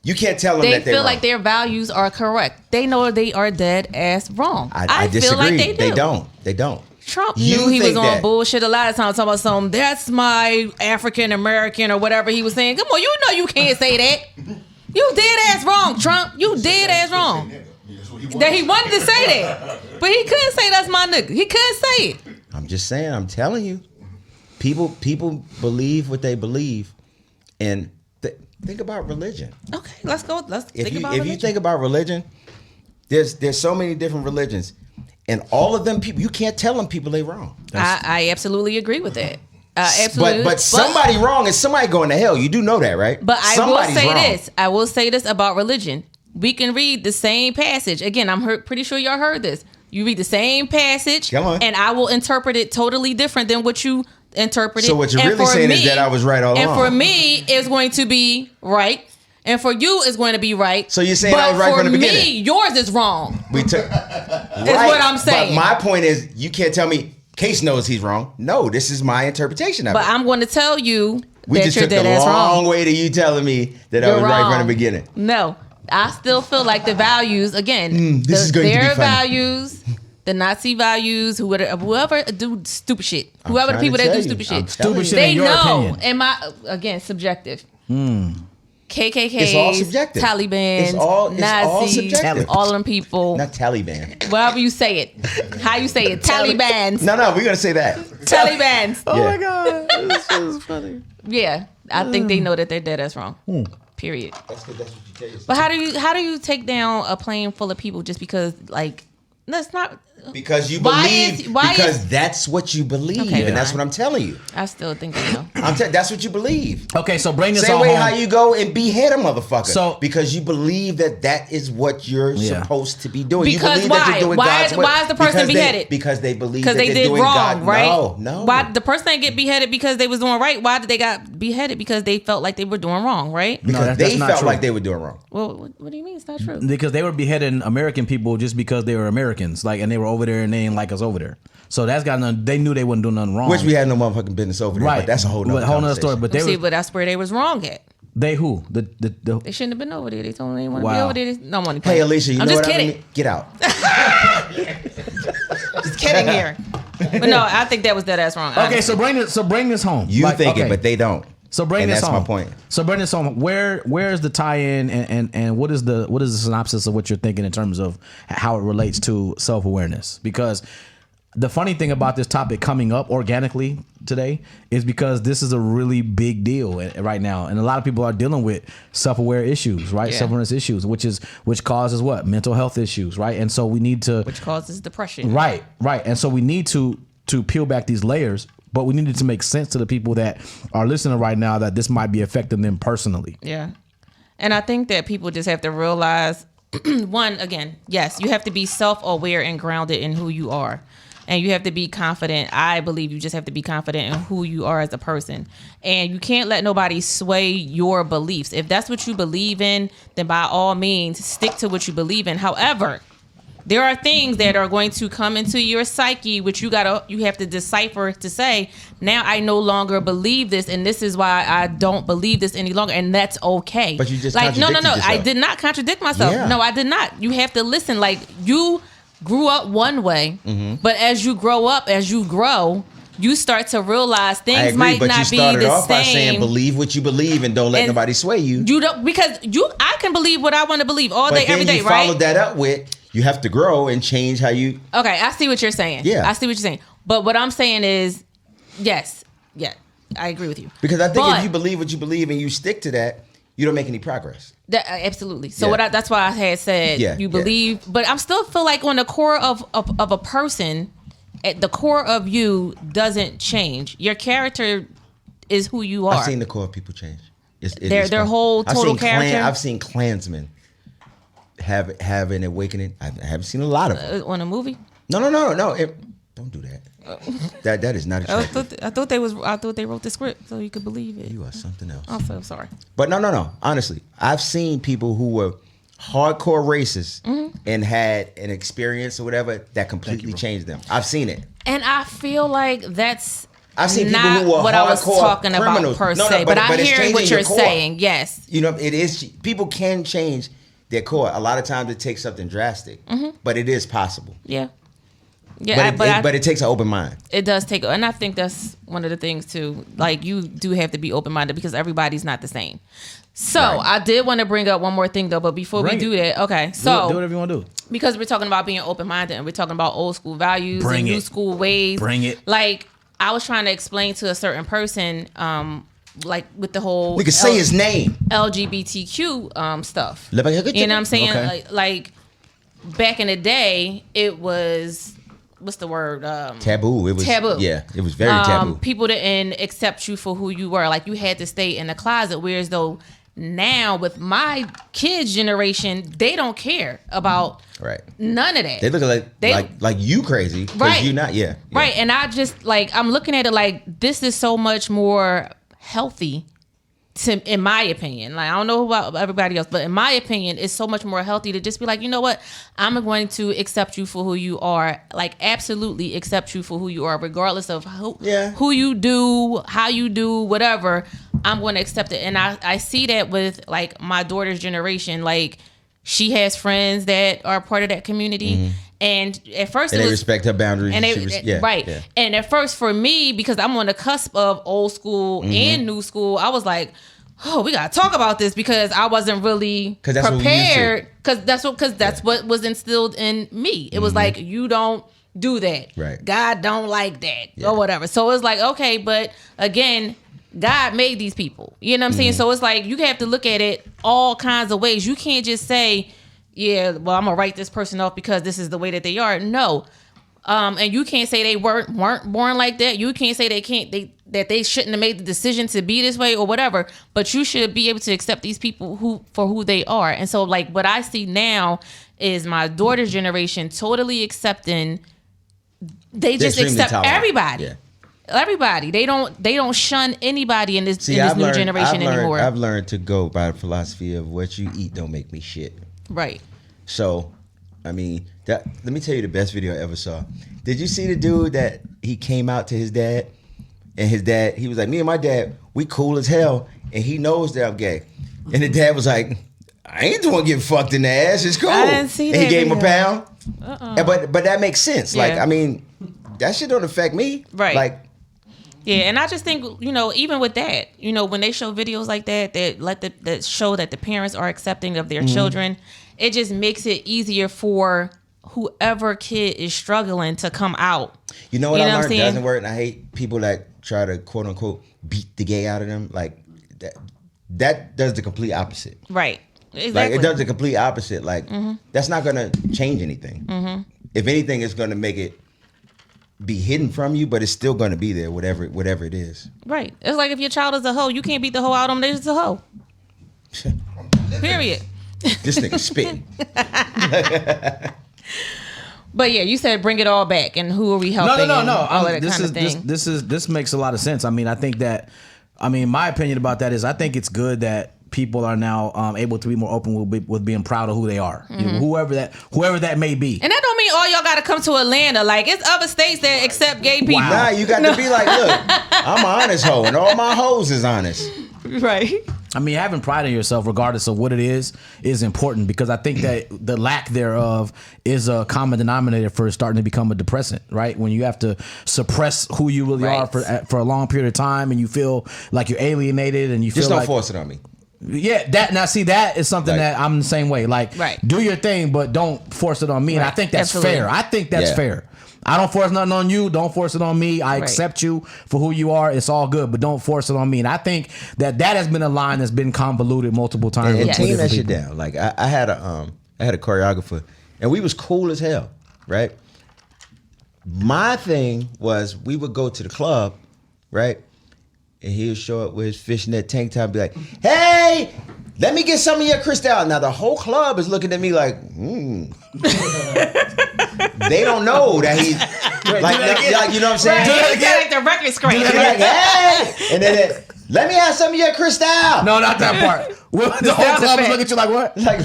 you can't tell them They that they're feel wrong. like their values are correct. They know they are dead ass wrong. I feel disagree. like they do. They don't. Trump You knew he was think on that. bullshit a lot of times, talking about some, that's my African American or whatever he was saying. Come on, you know you can't say that. You dead ass wrong, Trump. You dead ass wrong. That he wanted to say that. But he couldn't say that's my nigga. He couldn't say it. I'm just saying, I'm telling you. People believe what they believe. And think about religion. Okay, let's go. Let's If think you about if religion. you think about religion, there's so many different religions. And all of them people, you can't tell them people they wrong. I absolutely agree with that. Absolutely. But somebody wrong is somebody going to hell. You do know that, right? But I Somebody's will say wrong. this. I will say this about religion. we can read the same passage. Again, I'm pretty sure y'all heard this. You read the same passage, and I will interpret it totally different than what you interpreted. So what you're really saying is that I was right all along. And for me, it's going to be right. And for you, it's going to be right. So you're saying I was right from the beginning. For me, yours is wrong. Is what I'm saying. But my point is, you can't tell me Case knows he's wrong. No, this is my interpretation of it. But I'm going to tell you we just took the long way to you telling me that I was right from the beginning. No, I still feel like the values, again, their values, the Nazi values, whoever do stupid shit, whoever the people that do stupid shit, they know. And again, subjective. KKK, it's all subjective. Taliban, Nazis, all of them people. Not Taliban. Whatever you say it. How you say it. Talibans. No, we're going to say that. Talibans. Oh my God. This is funny. Yeah. I think they know that they're dead ass wrong. Period. That's what you tell yourself. But how do you take down a plane full of people just because, like, that's not... Because you believe, because that's what you believe, and that's what I'm telling you. I still think you know. That's what you believe. Okay, so bring this same on way home. how you go and behead a motherfucker. So because you believe that is what you're supposed to be doing. Because you believe that you're doing God's way. Why is the person beheaded? Because they believe that they did doing wrong, right? No. Why the person didn't get beheaded because they was doing right? Why did they got beheaded because they felt like they were doing wrong, right? Because they felt like they were doing wrong. Well, what do you mean it's not true? Because they were beheading American people just because they were Americans, like, and they were over there and they didn't like us over there. So that's got nothing. They knew they wasn't doing nothing wrong. Which we had no motherfucking business over there. Right. But that's a whole nother story. But but that's where they was wrong at. They who? They shouldn't have been over there. They told me they want to be over there. No money. Hey, Alisha, you know what I mean? Get out. Just kidding here. But no, I think that was dead ass wrong. Okay, so bring this home. You think it, but they don't. So bring this home. That's my point. So bring this home. Where is the tie-in and what is the synopsis of what you're thinking in terms of how it relates to self-awareness? Because the funny thing about this topic coming up organically today is because this is a really big deal right now, and a lot of people are dealing with self-aware issues, right? Yeah. Self-awareness issues, which causes what? Mental health issues, right? And so we need to, which causes depression, right? And so we need to peel back these layers, but we needed to make sense to the people that are listening right now that this might be affecting them personally. Yeah, and I think that people just have to realize, one, again, yes, you have to be self-aware and grounded in who you are. And you have to be confident. I believe you just have to be confident in who you are as a person. And you can't let nobody sway your beliefs. If that's what you believe in, then by all means, stick to what you believe in. However, there are things that are going to come into your psyche, which you have to decipher to say, now I no longer believe this, and this is why I don't believe this any longer, and that's okay. But you just no. yourself. I did not contradict myself. Yeah. No, I did not. You have to listen. Like, you grew up one way, but as you grow up, as you grow, you start to realize things might not be the same. But you started off by saying believe what you believe and don't let nobody sway you. You don't, because I can believe what I want to believe all day, every day, right? But then you followed that up with, you have to grow and change how you... Okay, I see what you're saying. Yeah. I see what you're saying. But what I'm saying is, yes, I agree with you. Because I think if you believe what you believe and you stick to that, you don't make any progress. Absolutely. So that's why I had said you believe, but I still feel like on the core of a person, at the core of you doesn't change. Your character is who you are. I've seen the core of people change. Their whole total character. I've seen Klansmen have an awakening. I haven't seen a lot of them. On a movie? No. Don't do that. That is not attractive. I thought they wrote the script so you could believe it. You are something else. I'm so sorry. But no. Honestly, I've seen people who were hardcore racist and had an experience or whatever that completely changed them. I've seen it. And I feel like that's I've seen not people who were what I was talking criminals. about per se. But I hear what you're saying. Yes. You know, it is. People can change their core. A lot of times it takes something drastic, but it is possible. Yeah. Yeah, but it takes an open mind. It does take, and I think that's one of the things too. Like, you do have to be open minded because everybody's not the same. So I did want to bring up one more thing though, but before we do that, okay. So do whatever you want to do. Because we're talking about being open minded and we're talking about old school values and new school ways. Bring it. Like, I was trying to explain to a certain person, like with the whole we could say his name LGBTQ stuff. You know what I'm saying? Okay. Like back in the day, it was. What's the word? Taboo. It was taboo. Yeah, it was very taboo. People didn't accept you for who you were. Like, you had to stay in the closet. Whereas though now with my kids' generation, they don't care about none of that. They look like you crazy because you not right. And I just like I'm looking at it like this is so much more healthy. In my opinion, like I don't know about everybody else, but in my opinion, it's so much more healthy to just be like, you know what, I'm going to accept you for who you are, like absolutely accept you for who you are, regardless of who you do, how you do, whatever. I'm going to accept it, and I see that with like my daughter's generation, like she has friends that are part of that community. And at first, they respect her boundaries. And And at first, for me, because I'm on the cusp of old school and new school, I was like, "Oh, we gotta talk about this," because I wasn't really prepared. Because that's what was instilled in me. It was like, you don't do that. Right. God don't like that or whatever. So it's like, okay, but again, God made these people. You know what I'm saying? So it's like you have to look at it all kinds of ways. You can't just say, yeah, well, I'm gonna write this person off because this is the way that they are. No, and you can't say they weren't born like that. You can't say that they shouldn't have made the decision to be this way or whatever. But you should be able to accept these people for who they are. And so, like, what I see now is my daughter's generation totally accepting. They just accept everybody. Yeah. Everybody. They don't shun anybody in this new generation anymore. I've learned to go by the philosophy of what you eat don't make me shit. Right. So, I mean, let me tell you the best video I ever saw. Did you see the dude that he came out to his dad? And his dad, he was like, me and my dad, we cool as hell. And he knows that I'm gay. And the dad was like, I ain't the one getting fucked in the ass. It's cool. I didn't see that. And he gave him a pound. But that makes sense. Yeah. Like, I mean, that shit don't affect me. Right. Like, yeah, and I just think, even with that, when they show videos like that that show that the parents are accepting of their children, it just makes it easier for whoever kid is struggling to come out. You know what I learned doesn't work, and I hate people that try to quote unquote beat the gay out of them. Like that does the complete opposite. Right. Exactly. Like it does the complete opposite. Like that's not gonna change anything. If anything, it's gonna make it be hidden from you, but it's still going to be there, whatever it is. Right. It's like if your child is a hoe, you can't beat the hoe out of them. They're just a hoe. Period. This nigga spitting. But yeah, you said bring it all back, and who are we helping? No. This makes a lot of sense. I mean, I think that, my opinion about that is I think it's good that people are now able to be more open with being proud of who they are, whoever that may be. And that don't mean all y'all got to come to Atlanta. Like it's other states that accept gay people. Wow. Nah, you got to be like, look, I'm an honest hoe, and all my hoes is honest. Right. Having pride in yourself, regardless of what it is important, because I think that the lack thereof is a common denominator for starting to become a depressant, right? When you have to suppress who you really are for a long period of time, and you feel like you're alienated, and you feel just don't force it on me. Yeah, that is something that I'm the same way. Like, do your thing, but don't force it on me. And I think that's fair. I think that's fair. I don't force nothing on you. Don't force it on me. I accept you for who you are. It's all good, but don't force it on me. And I think that has been a line that's been convoluted multiple times. And tame that shit down. Like I had a choreographer, and we was cool as hell, right? My thing was we would go to the club, right? And he would show up with his fishnet tank top and be like, hey, let me get some of your Cristal. Now the whole club is looking at me like, They don't know that he's like, you know what I'm saying? Right. It's like the record screen. Like, hey! And then let me have some of your Cristal. No, not that part. The whole club is looking at you like, what? Like,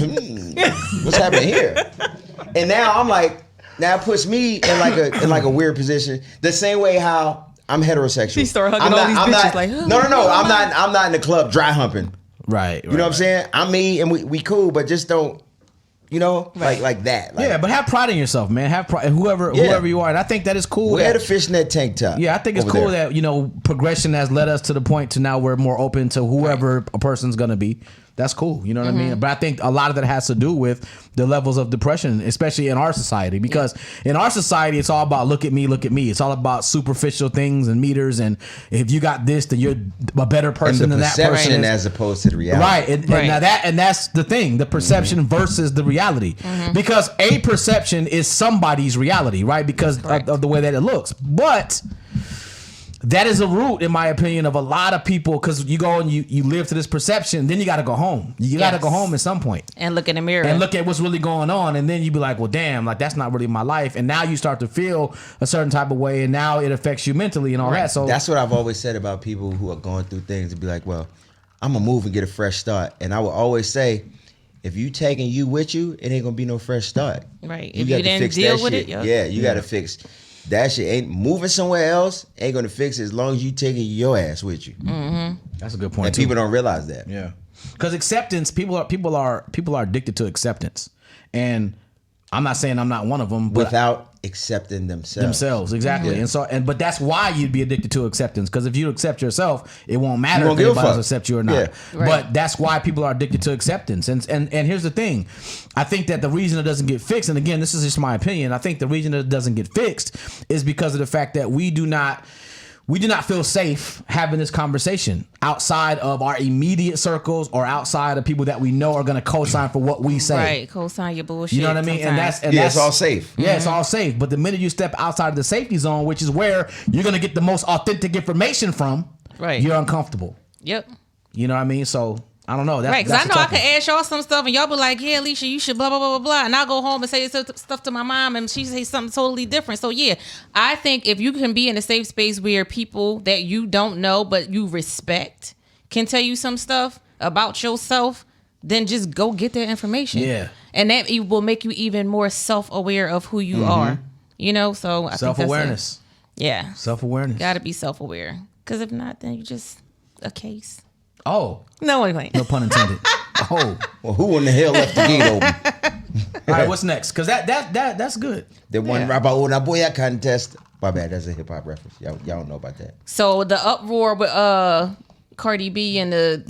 what's happening here? And now I'm like, now it puts me in like a weird position. The same way how I'm heterosexual. She started hugging all these bitches like, oh, no. I'm not in the club dry humping. Right. You know what I'm saying? I'm me and we cool, but just don't, like that. Like, yeah, but have pride in yourself, man. Have pride, whoever you are. And I think that is cool. Wear the fishnet tank top. Yeah, I think it's cool that, progression has led us to the point to now we're more open to whoever a person's going to be. That's cool. You know what I mean? But I think a lot of that has to do with the levels of depression, especially in our society, because in our society, it's all about look at me. It's all about superficial things and meters. And if you got this, then you're a better person than that person. And the perception as opposed to the reality. Right. And that's the thing, the perception versus the reality. Because a perception is somebody's reality, right? Because of the way that it looks. But that is a root, in my opinion, of a lot of people, because you go and you live to this perception, then you got to go home. You got to go home at some point and look in the mirror and look at what's really going on, and then you be like, well, damn, like that's not really my life, and now you start to feel a certain type of way, and now it affects you mentally and all that. So that's what I've always said about people who are going through things, to be like, well, I'm gonna move and get a fresh start, and I will always say, if you taking you with you, it ain't gonna be no fresh start. Right. You if got you to didn't fix deal that with shit. it, Yeah, you got to fix that shit. Ain't moving somewhere else ain't gonna fix it as long as you taking your ass with you. Mm-hmm. That's a good point. And people don't realize that. Yeah, because acceptance, people are addicted to acceptance, and I'm not saying I'm not one of them, but without accepting themselves. Exactly. Yeah. But that's why you'd be addicted to acceptance, because if you accept yourself, it won't matter if anybody else accepts you or not. Yeah. Right. But that's why people are addicted to acceptance. And here's the thing, I think that the reason it doesn't get fixed, and again, this is just my opinion, I think the reason it doesn't get fixed is because of the fact that we do not feel safe having this conversation outside of our immediate circles or outside of people that we know are going to co-sign for what we say. Right, co-sign your bullshit. You know what I mean? Sometimes. And that's it's all safe. Yeah, it's all safe. But the minute you step outside of the safety zone, which is where you're going to get the most authentic information from, right, you're uncomfortable. Yep. You know what I mean? So I don't know. Right, because I know I could ask y'all some stuff, and y'all be like, yeah, Alisha, you should blah, blah, blah, blah, blah. And I'll go home and say stuff to my mom, and she say something totally different. So, yeah, I think if you can be in a safe space where people that you don't know but you respect can tell you some stuff about yourself, then just go get that information. Yeah. And that will make you even more self-aware of who you are. You know, so I self-awareness. think that's yeah. Self-awareness. Got to be self-aware. Because if not, then you just a case. Oh. No, anyway. No pun intended. Oh. Well, who in the hell left the gate open? All right, what's next? Because that's good. The one Rabba Una Boya contest. My bad, that's a hip hop reference. Y'all don't know about that. So the uproar with Cardi B and the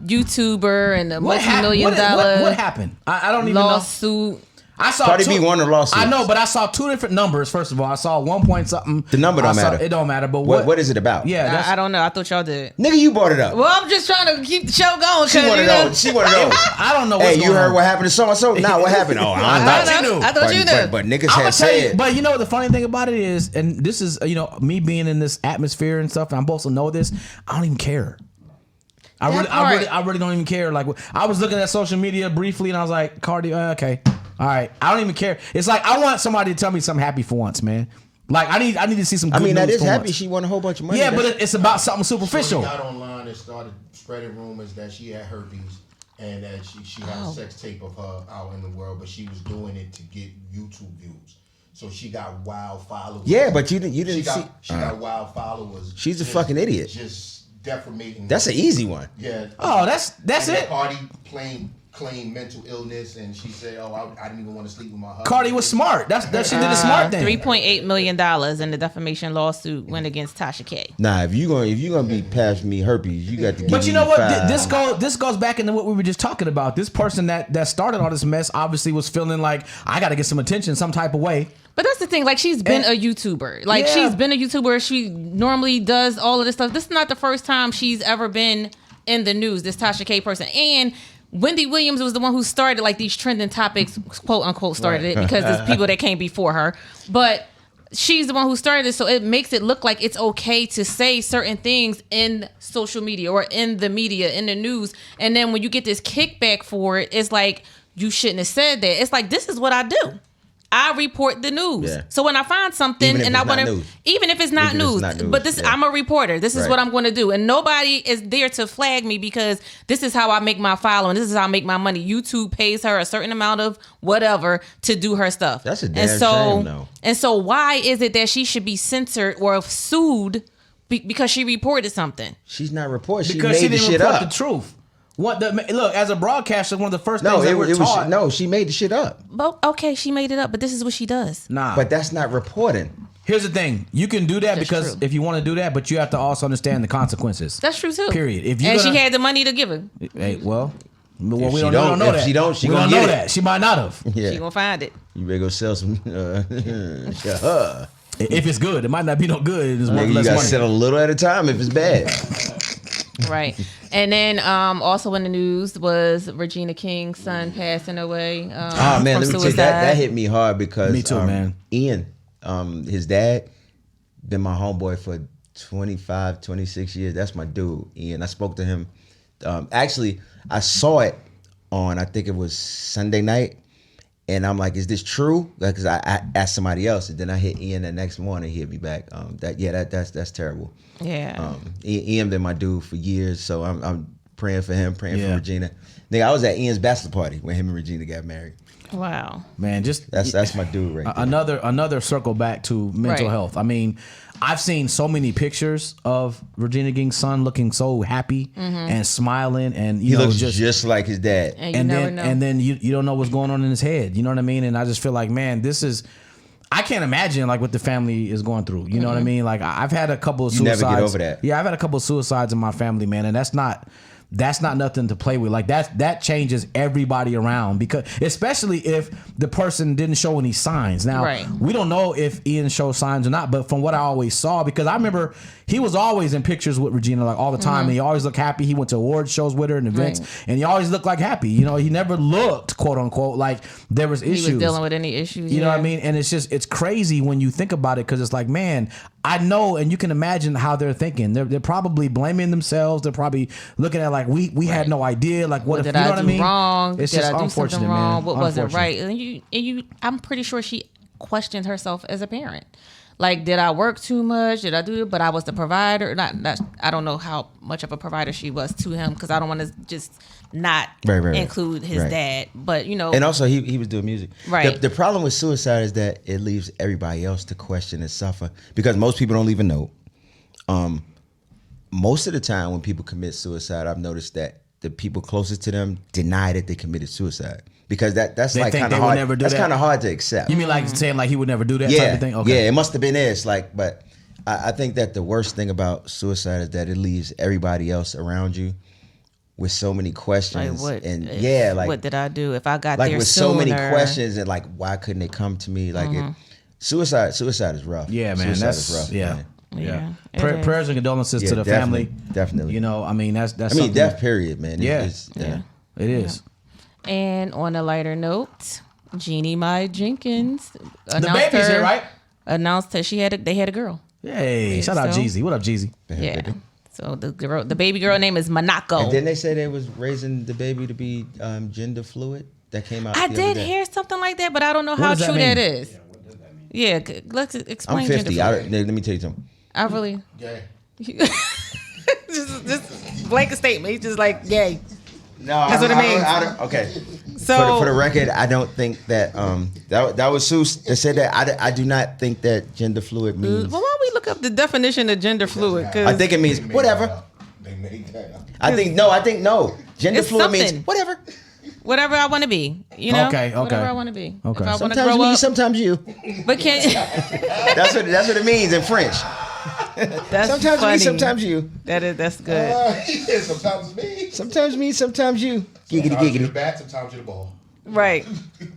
YouTuber and the multi-million dollar what happened? I don't even lawsuit. know. I saw Cardi B won the lawsuit. I know, but I saw two different numbers. First of all, I saw 1 point something. The number don't matter. It don't matter. But what is it about? Yeah, I don't know. I thought y'all did. Nigga, you brought it up. Well, I'm just trying to keep the show going. She one of those. She one of those. I don't know. Hey, you heard what happened to so and so? Nah, what happened? Oh, I thought you knew. I thought you knew. But niggas had said. But you know the funny thing about it is, and this is me being in this atmosphere and stuff, and I'm supposed to know this. I don't even care. I really don't even care. Like, I was looking at social media briefly, and I was like, Cardi, okay. All right, I don't even care. It's like I want somebody to tell me something happy for once, man. Like I need to see some good news that is for happy. once. She won a whole bunch of money. Yeah, but it's about something superficial. She got online and started spreading rumors that she had herpes and that she had a sex tape of her out in the world, but she was doing it to get YouTube views. So she got wild followers. Yeah, but you didn't see. She got wild followers. She's a fucking idiot. Just defamating. That's an easy one. Yeah. Oh, that's it. Cardi claimed mental illness, and she said, "Oh, I didn't even want to sleep with my husband." Cardi was smart. She did a smart thing. $3.8 million in the defamation lawsuit went against Tasha K. Nah, if you gonna be past me herpes, you got to. But you know what? This goes back into what we were just talking about. This person that started all this mess obviously was feeling like I got to get some attention some type of way. But that's the thing. Like, she's been a YouTuber. Like, she's been a YouTuber. She normally does all of this stuff. This is not the first time she's ever been in the news, this Tasha K person. And Wendy Williams was the one who started, like, these trending topics, quote unquote, started it because there's people that came before her. But she's the one who started it, so it makes it look like it's okay to say certain things in social media or in the media, in the news. And then when you get this kickback for it, it's like, you shouldn't have said that. It's like, this is what I do. I report the news. Yeah. So when I find something and I want to, even if it's not news, but this, I'm a reporter. This is what I'm going to do. And nobody is there to flag me because this is how I make my following. This is how I make my money. YouTube pays her a certain amount of whatever to do her stuff. That's a damn shame, though. And so why is it that she should be censored or sued because she reported something? She's not reporting. Because she didn't report the truth. Look, as a broadcaster, one of the first things that we're taught. She made the shit up. Well, okay, she made it up, but this is what she does. Nah. But that's not reporting. Here's the thing. You can do that because if you want to do that, but you have to also understand the consequences. That's true, too. Period. She had the money to give her. Hey, well, we don't know that. If she don't, we don't know that. She might not have. Yeah. She gonna find it. You better go sell some. If it's good, it might not be no good. It's worth less money. You gotta sell a little at a time if it's bad. Right. And then also in the news was Regina King's son passing away. Man, let me tell you, that hit me hard because me too, man. Ian, his dad, been my homeboy for 25, 26 years. That's my dude, Ian. I spoke to him. Actually, I saw it on, I think it was Sunday night. And I'm like, is this true? Because I asked somebody else, and then I hit Ian the next morning. He hit me back. That's terrible. Yeah. Ian been my dude for years, so I'm praying for him, praying for Regina. Nigga, I was at Ian's bachelor party when him and Regina got married. Wow. Man, just that's my dude right there. Another circle back to mental health. I mean, I've seen so many pictures of Regina King's son looking so happy and smiling, and he looks just like his dad. And then you don't know what's going on in his head. You know what I mean? And I just feel like, man, I can't imagine like what the family is going through. You know what I mean? Like I've had a couple of suicides. You never get over that. Yeah, I've had a couple of suicides in my family, man, and that's not nothing to play with. Like that changes everybody around, because especially if the person didn't show any signs. Now we don't know if Ian showed signs or not, but from what I always saw, because I remember he was always in pictures with Regina like all the time, and he always looked happy. He went to award shows with her and events, and he always looked like happy. You know, he never looked quote unquote like there was issues. He was dealing with any issues. You know what I mean? And it's crazy when you think about it, because it's like, man, I know, and you can imagine how they're thinking. They're probably blaming themselves. They're probably looking at like we had no idea. Like what if did you know I what I mean? Wrong? It's did just I do unfortunate, something wrong? man. What wasn't right? And you, I'm pretty sure she questioned herself as a parent. Like, did I work too much? Did I do it? But I was the provider. Not I don't know how much of a provider she was to him, because I don't want to just not include his dad. But you know, and also he was doing music. Right. The problem with suicide is that it leaves everybody else to question and suffer, because most people don't even know. Most of the time when people commit suicide, I've noticed that the people closest to them deny that they committed suicide, because that's like kind of hard. That's kind of hard to accept. You mean like saying like he would never do that type of thing? Okay. Yeah, it must have been this. Like, but I think that the worst thing about suicide is that it leaves everybody else around you with so many questions. Like what? What did I do? If I got like there with sooner. so many questions, and like, why couldn't they come to me? Like suicide is rough. Yeah, man, that's rough. Yeah. Man. Yeah. Prayers and condolences to the family. Definitely. You know, I mean, that's death period, man. It is. And on a lighter note, Jeannie Mai Jenkins the baby's here, right? Announced that they had a girl. Hey, shout out Jeezy. What up, Jeezy? Yeah. So the baby girl name is Monaco. And didn't they say they was raising the baby to be gender fluid? That came out. I did hear something like that, but I don't know how true that is. Yeah, let's explain. I'm 50. Let me tell you something. I really. Gay. just blanket statement. He's just like gay. No, that's what it means. Okay. So for the record, I don't think that that was Seuss that said that. I do not think that gender fluid means. Well, why don't we look up the definition of gender fluid? I think it means whatever. They made that up. I think no. Gender fluid means whatever. Whatever I want to be, you know. Okay. Whatever I want to be. Okay. If I want to Sometimes grow me, up, sometimes you. but can That's what it means in French. That's sometimes funny. me, sometimes you. That's good. Yeah, sometimes me. Sometimes me, sometimes you. Giggity, Sometimes you're giggity. the bat, sometimes you're the ball. Right.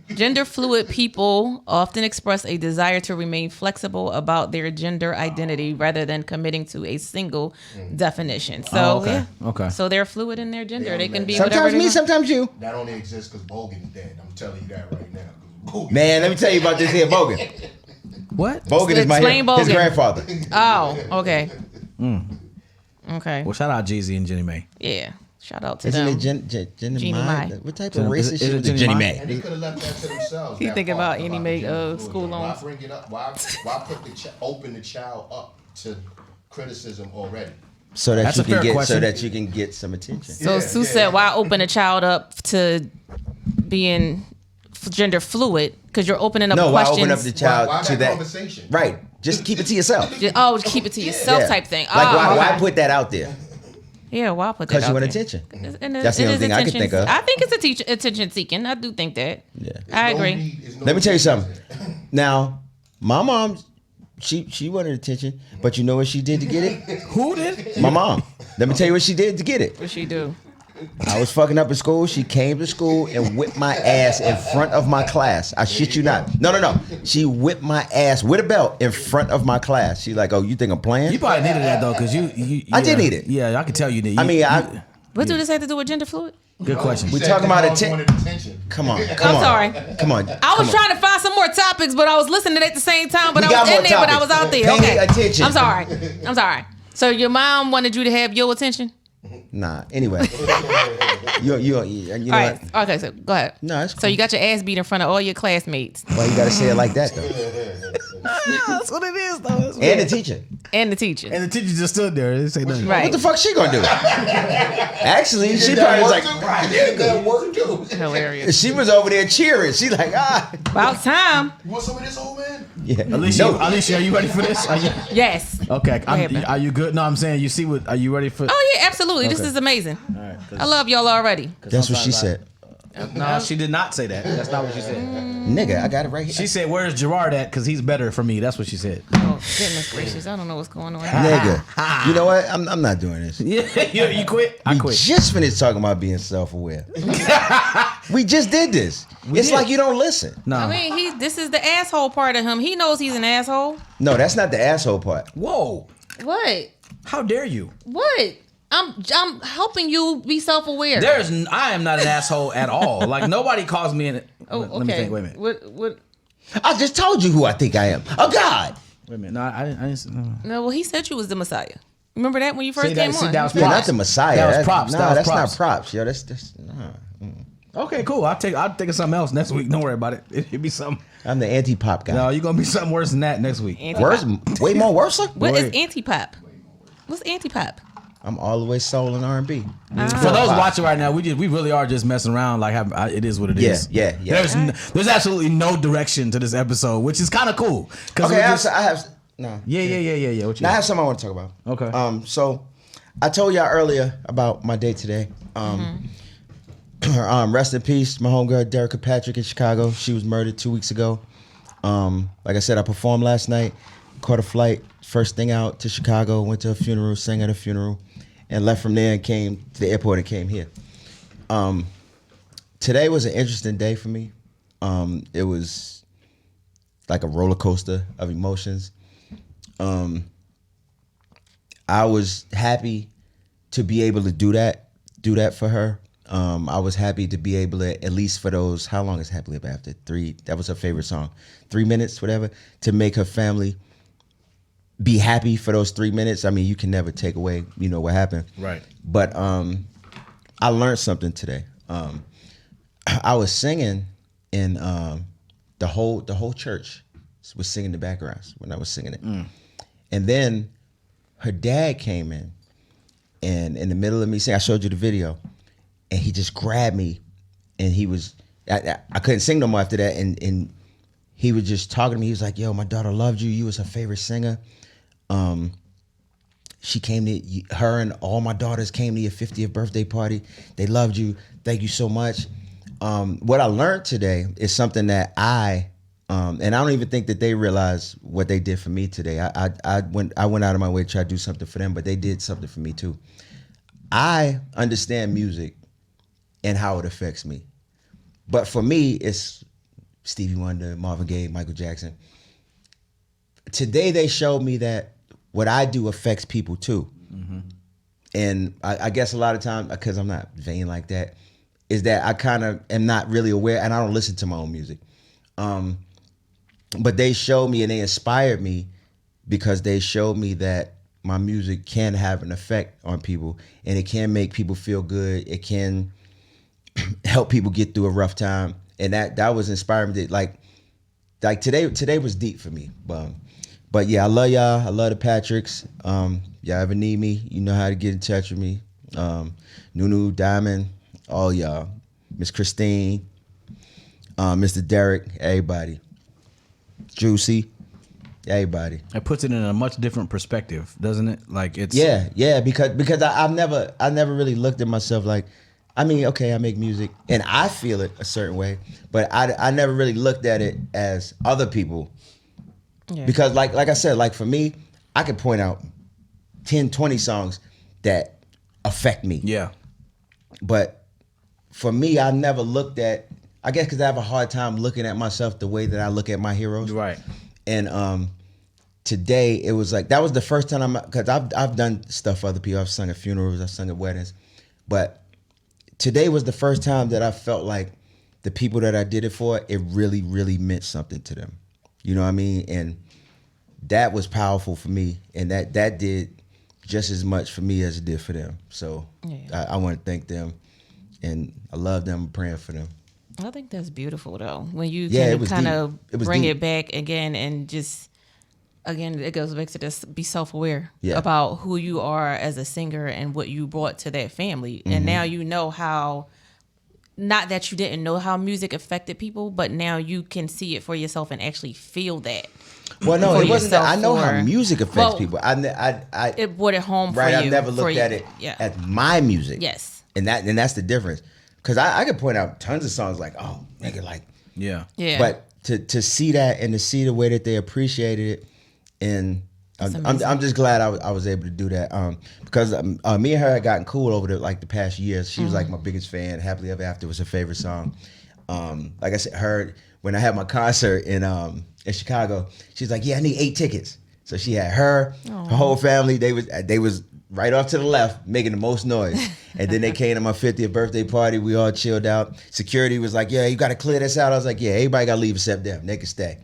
Gender fluid people often express a desire to remain flexible about their gender identity rather than committing to a single definition. So, Okay. So they're fluid in their gender. They can be Sometimes whatever they me, want. sometimes you. That only exists because Bogan's dead. I'm telling you that right now. Bogan. Man, let me tell you about this here Bogan. What? Bogan is Explain his Bogan. grandfather. Oh, okay. Okay. Well, shout out Jeezy and Jenny May. Yeah. Shout out to Isn't them. it Jenny Jeannie Mai? Mai. What type of racist shit it is Jenny May? And they could have left that to themselves. He that thinking part about Annie Mae school loans. Why bring it up? Why put open the child up to criticism already? So that That's you a fair can question. get some attention. So Sue said, why open a child up to being gender fluid? Because you're opening up Why questions. open up the child Why to that that conversation? Right. Just keep it to yourself. Keep it to yourself type thing. Like why put that out there? Yeah, why put that Because out you want there? attention. And That's the only thing I can think of. I think it's attention seeking. I do think that. Yeah. I agree. Let me tell you something. Now, my mom, she wanted attention, but you know what she did to get it? Who did? My mom. Let me tell you what she did to get it. What she do? I was fucking up in school. She came to school and whipped my ass in front of my class. I shit you not. No. She whipped my ass with a belt in front of my class. She like, oh, you think I'm playing? You probably needed that though, because you I did need it. Yeah, I can tell you did. I mean, What do this have to do with gender fluid? Good question. We talking about attention. Come on. I'm sorry. Come on. I was trying to find some more topics, but I was listening at the same time. But I was in there, but I was out there. Pay attention. I'm sorry. So your mom wanted you to have your attention? Nah. Anyway. you know all right. What? Okay. So go ahead. No, it's cool. So you got your ass beat in front of all your classmates. Why you gotta say it like that though? That's what it is though. And the teacher. And the teacher. And the teacher just stood there. They didn't say nothing. Right. What the fuck she gonna do? Actually, she probably was like, that work too. Hilarious. She was over there cheering. She like, About time. You want some of this, old man? Yeah. Alicia, are you ready for this? Yes. Okay. Are you good? No, I'm saying you see what? Are you ready for? Oh yeah, absolutely. Okay. This is amazing. All right, I love y'all already. That's what she said. No, she did not say that. That's not what she said. Nigga, I got it right here. She said, "Where's Gerard at? Because he's better for me." That's what she said. Oh goodness gracious! I don't know what's going on. Nigga, you know what? I'm not doing this. Yeah, you quit. I quit. Just finished talking about being self-aware. We just did this. It's like you don't listen. No. I mean, this is the asshole part of him. He knows he's an asshole. No, that's not the asshole part. Whoa! What? How dare you? What? I'm helping you be self-aware. I am not an asshole at all. Like nobody calls me an. Oh, okay. Let me think. Wait a minute. What? I just told you who I think I am. A god. Wait a minute. No, I didn't. No, well, he said you was the Messiah. Remember that when you first came on? That was Yeah, props. not the Messiah. That was props. That's not props. Yo, that's nah. Okay, cool. I'll think of something else next week. Don't worry about it. It'll be something. I'm the anti-pop guy. No, you're gonna be something worse than that next week. Worse? Way more worse? What is anti-pop? What's anti-pop? I'm all the way soul and R&B. For those watching right now, we really are just messing around. Like it is what it is. Yeah. There's absolutely no direction to this episode, which is kind of cool. Okay, I have no. Yeah. What you? I have something I want to talk about. Okay. So I told y'all earlier about my day today. Rest in peace, my homegirl Derricka Patrick in Chicago. She was murdered 2 weeks ago. Like I said, I performed last night, caught a flight, first thing out to Chicago, went to a funeral, sang at a funeral, and left from there and came to the airport and came here. Today was an interesting day for me. It was like a roller coaster of emotions. I was happy to be able to do that for her. I was happy to be able to, at least for those, how long is Happily Ever After? 3, that was her favorite song. 3 minutes, whatever, to make her family be happy for those 3 minutes. I mean, you can never take away, what happened. Right. But I learned something today. I was singing and the whole church was singing the backgrounds when I was singing it. And then her dad came in, and in the middle of me singing, I showed you the video, and he just grabbed me, and he was, I couldn't sing no more after that, and he was just talking to me. He was like, yo, my daughter loved you. You was her favorite singer. She came to, her and all my daughters came to your 50th birthday party. They loved you. Thank you so much. What I learned today is something that and I don't even think that they realize what they did for me today. I went out of my way to try to do something for them, but they did something for me too. I understand music and how it affects me. But for me, it's Stevie Wonder, Marvin Gaye, Michael Jackson. Today they showed me that what I do affects people too. Mm-hmm. And I guess a lot of times, because I'm not vain like that, is that I kind of am not really aware, and I don't listen to my own music. But they showed me and they inspired me because they showed me that my music can have an effect on people, and it can make people feel good. It can help people get through a rough time. And that was inspiring me. Like today was deep for me. But yeah, I love y'all. I love the Patricks. Y'all ever need me, you know how to get in touch with me. Nunu, Diamond, all y'all. Miss Christine, Mr. Derek, everybody. Juicy, everybody. It puts it in a much different perspective, doesn't it? Like it's yeah. Because I never really looked at myself like, I mean, okay, I make music and I feel it a certain way, but I never really looked at it as other people. Yeah. Because like I said, like for me, I could point out 10, 20 songs that affect me. Yeah. But for me, I never looked at, I guess because I have a hard time looking at myself the way that I look at my heroes. Right. And today it was like, that was the first time because I've done stuff for other people. I've sung at funerals, I've sung at weddings. But today was the first time that I felt like the people that I did it for, it really, really meant something to them. You know what I mean? And that was powerful for me. And that did just as much for me as it did for them. So I want to thank them. And I love them. I'm praying for them. I think that's beautiful, though. When you can kind of bring it back again and just, again, it goes back to this, be self-aware about who you are as a singer and what you brought to that family. Mm-hmm. And now you know how, not that you didn't know how music affected people, but now you can see it for yourself and actually feel that. Well, no, it wasn't that. I know how music affects people. It brought it home for you. Right, I never looked at it as my music. Yes. And that's the difference. Because I could point out tons of songs like, oh, nigga, like. Yeah. But to see that and to see the way that they appreciated it, and I'm just glad I was able to do that. Because me and her had gotten cool over the past years. She was like my biggest fan. Happily Ever After was her favorite song. Like I said, when I had my concert in Chicago, she's like, yeah, I need 8 tickets. So she had her whole family. They was right off to the left, making the most noise. And then they came to my 50th birthday party. We all chilled out. Security was like, yeah, you got to clear this out. I was like, yeah, everybody got to leave except them. They can stay.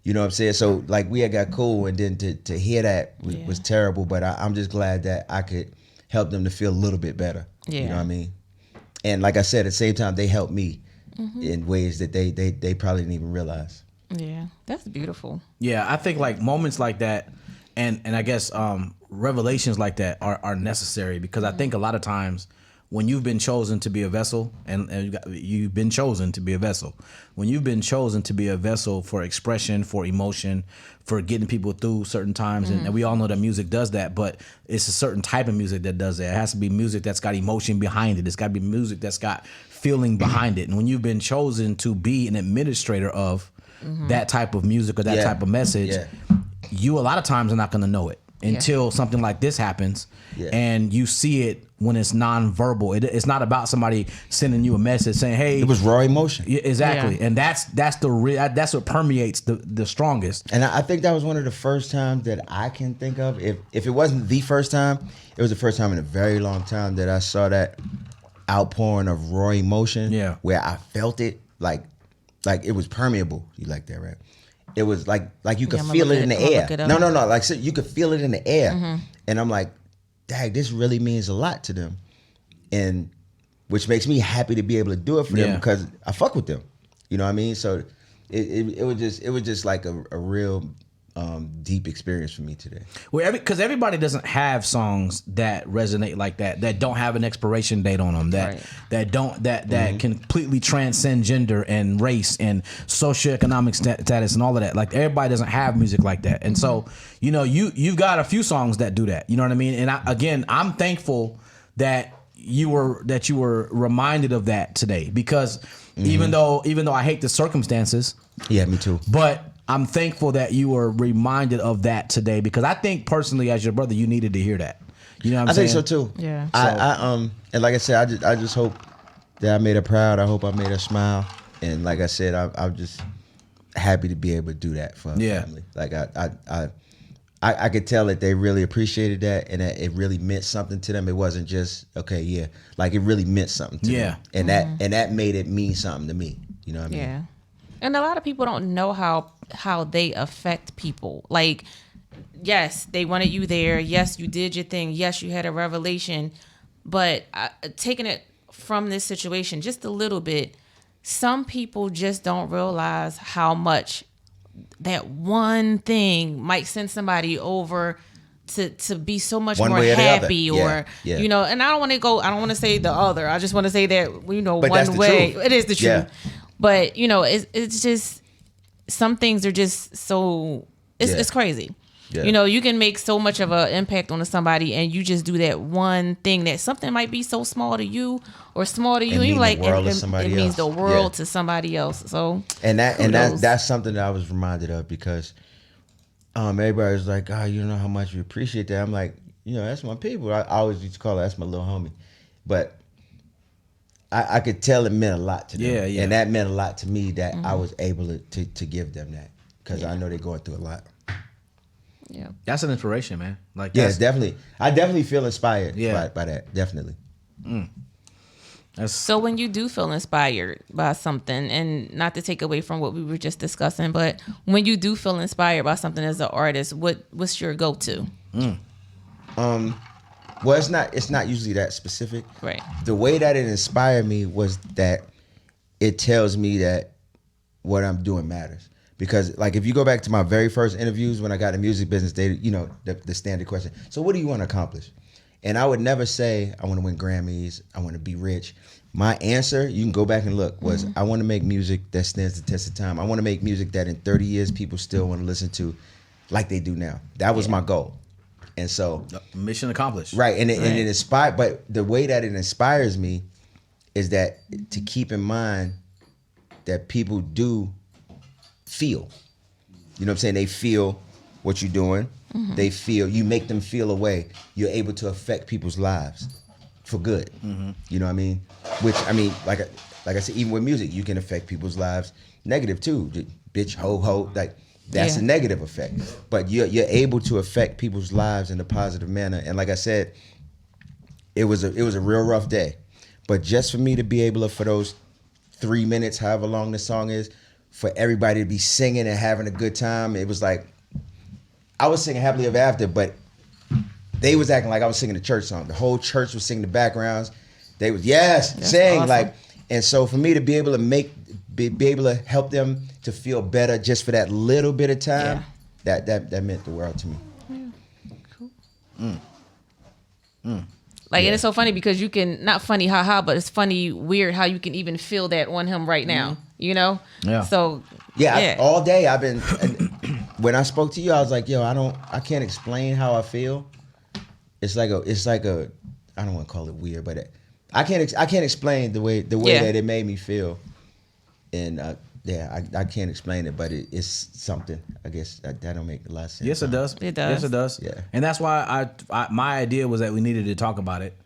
You know what I'm saying? So, like, we had got cool, and then to hear that was terrible. But I'm just glad that I could help them to feel a little bit better. Yeah. You know what I mean? And like I said, at the same time, they helped me in ways that they probably didn't even realize. Yeah, that's beautiful. Yeah, I think, like, moments like that, and I guess revelations like that are necessary, because I think a lot of times when you've been chosen to be a vessel, and you've been chosen to be a vessel, when you've been chosen to be a vessel for expression, for emotion, for getting people through certain times, and we all know that music does that, but it's a certain type of music that does that. It has to be music that's got emotion behind it. It's got to be music that's got feeling behind it. And when you've been chosen to be an administrator of that type of music or that type of message, you a lot of times are not going to know it until something like this happens, and you see it when it's non-verbal. It's not about somebody sending you a message saying, "Hey." It was raw emotion. Yeah, exactly, and that's what permeates the strongest. And I think that was one of the first times that I can think of. If it wasn't the first time, it was the first time in a very long time that I saw that outpouring of raw emotion. Yeah, where I felt it like it was permeable. You like that, right? It was like you could feel it in the air. No. Like, so you could feel it in the air. And I'm like, dang, this really means a lot to them. And which makes me happy to be able to do it for them, because I fuck with them. You know what I mean? So it was just like a real deep experience for me today. Well, because everybody doesn't have songs that resonate like that don't have an expiration date on them, that completely transcend gender and race and socioeconomic status and all of that. Like, everybody doesn't have music like that, and so you've got a few songs that do that. You know what I mean? And I'm thankful that you were reminded of that today, because even though I hate the circumstances, yeah, me too, but I'm thankful that you were reminded of that today, because I think personally, as your brother, you needed to hear that. You know what I'm saying? I think so too. Yeah. I and like I said, I just hope that I made her proud. I hope I made her smile. And like I said, I'm just happy to be able to do that for her family. Like I could tell that they really appreciated that, and that it really meant something to them. It wasn't just like it really meant something to them. And that made it mean something to me. You know what I mean? Yeah. And a lot of people don't know how they affect people. Like, yes, they wanted you there. Yes, you did your thing. Yes, you had a revelation. But taking it from this situation just a little bit, some people just don't realize how much that one thing might send somebody over to be so much more happy, or and I don't want to say the other. I just want to say that one way. It is the truth. Yeah. But it's just, some things are just so it's crazy. Yeah. You can make so much of an impact on somebody, and you just do that one thing that something might be so small to you or small to you, and you're like, it means the world to somebody else. So that's something that I was reminded of, because everybody's like, you know how much we appreciate that. I'm like, that's my people. I always used to call her, that's my little homie, but I could tell it meant a lot to them. Yeah. And that meant a lot to me, that I was able to give them that, because I know they're going through a lot. Yeah, that's an inspiration, man. Like, definitely. I definitely feel inspired by that. Definitely. So when you do feel inspired by something, and not to take away from what we were just discussing, but when you do feel inspired by something as an artist, what's your go-to? Well, it's not usually that specific. Right. The way that it inspired me was that it tells me that what I'm doing matters. Because like if you go back to my very first interviews when I got in the music business, they the standard question. So what do you want to accomplish? And I would never say I want to win Grammys, I want to be rich. My answer, you can go back and look, was I want to make music that stands the test of time. I want to make music that in 30 years people still want to listen to like they do now. That was my goal. And so mission accomplished. Right. And it inspired, but the way that it inspires me is that to keep in mind that people do feel. You know what I'm saying? They feel what you're doing. Mm-hmm. They feel, you make them feel a way. You're able to affect people's lives for good. Mm-hmm. You know what I mean? Which, I mean, like I said, even with music, you can affect people's lives negative too. Bitch, ho, like that's a negative effect. But you're able to affect people's lives in a positive manner. And like I said, it was a real rough day. But just for me to be able to, for those 3 minutes, however long the song is, for everybody to be singing and having a good time, it was like, I was singing Happily Ever After, but they was acting like I was singing a church song. The whole church was singing the backgrounds. They was, sing. Awesome. Like, and so for me to be able to be able to help them to feel better just for that little bit of time, that meant the world to me. Yeah. Cool. Like, and it's so funny because you can, not funny, haha, but it's funny, weird how you can even feel that on him right now, you know? Yeah. So, all day I've been, when I spoke to you, I was like, yo, I can't explain how I feel. It's like a, I don't want to call it weird, but I can't explain the way that it made me feel. And I can't explain it, but it's something. I guess that don't make a lot of sense. Yes, it does. It does. Yes, it does. Yeah. And that's why my idea was that we needed to talk about it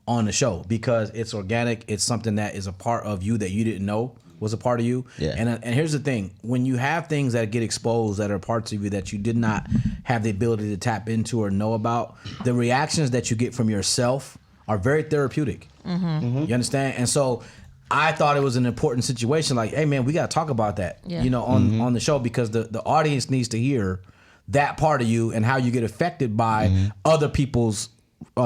on the show because it's organic. It's something that is a part of you that you didn't know was a part of you. Yeah. And here's the thing: when you have things that get exposed that are parts of you that you did not have the ability to tap into or know about, the reactions that you get from yourself are very therapeutic. Mm-hmm. Mm-hmm. You understand? And so I thought it was an important situation. Like, hey man, we got to talk about that. Yeah. You know, on the show because the audience needs to hear that part of you and how you get affected by other people's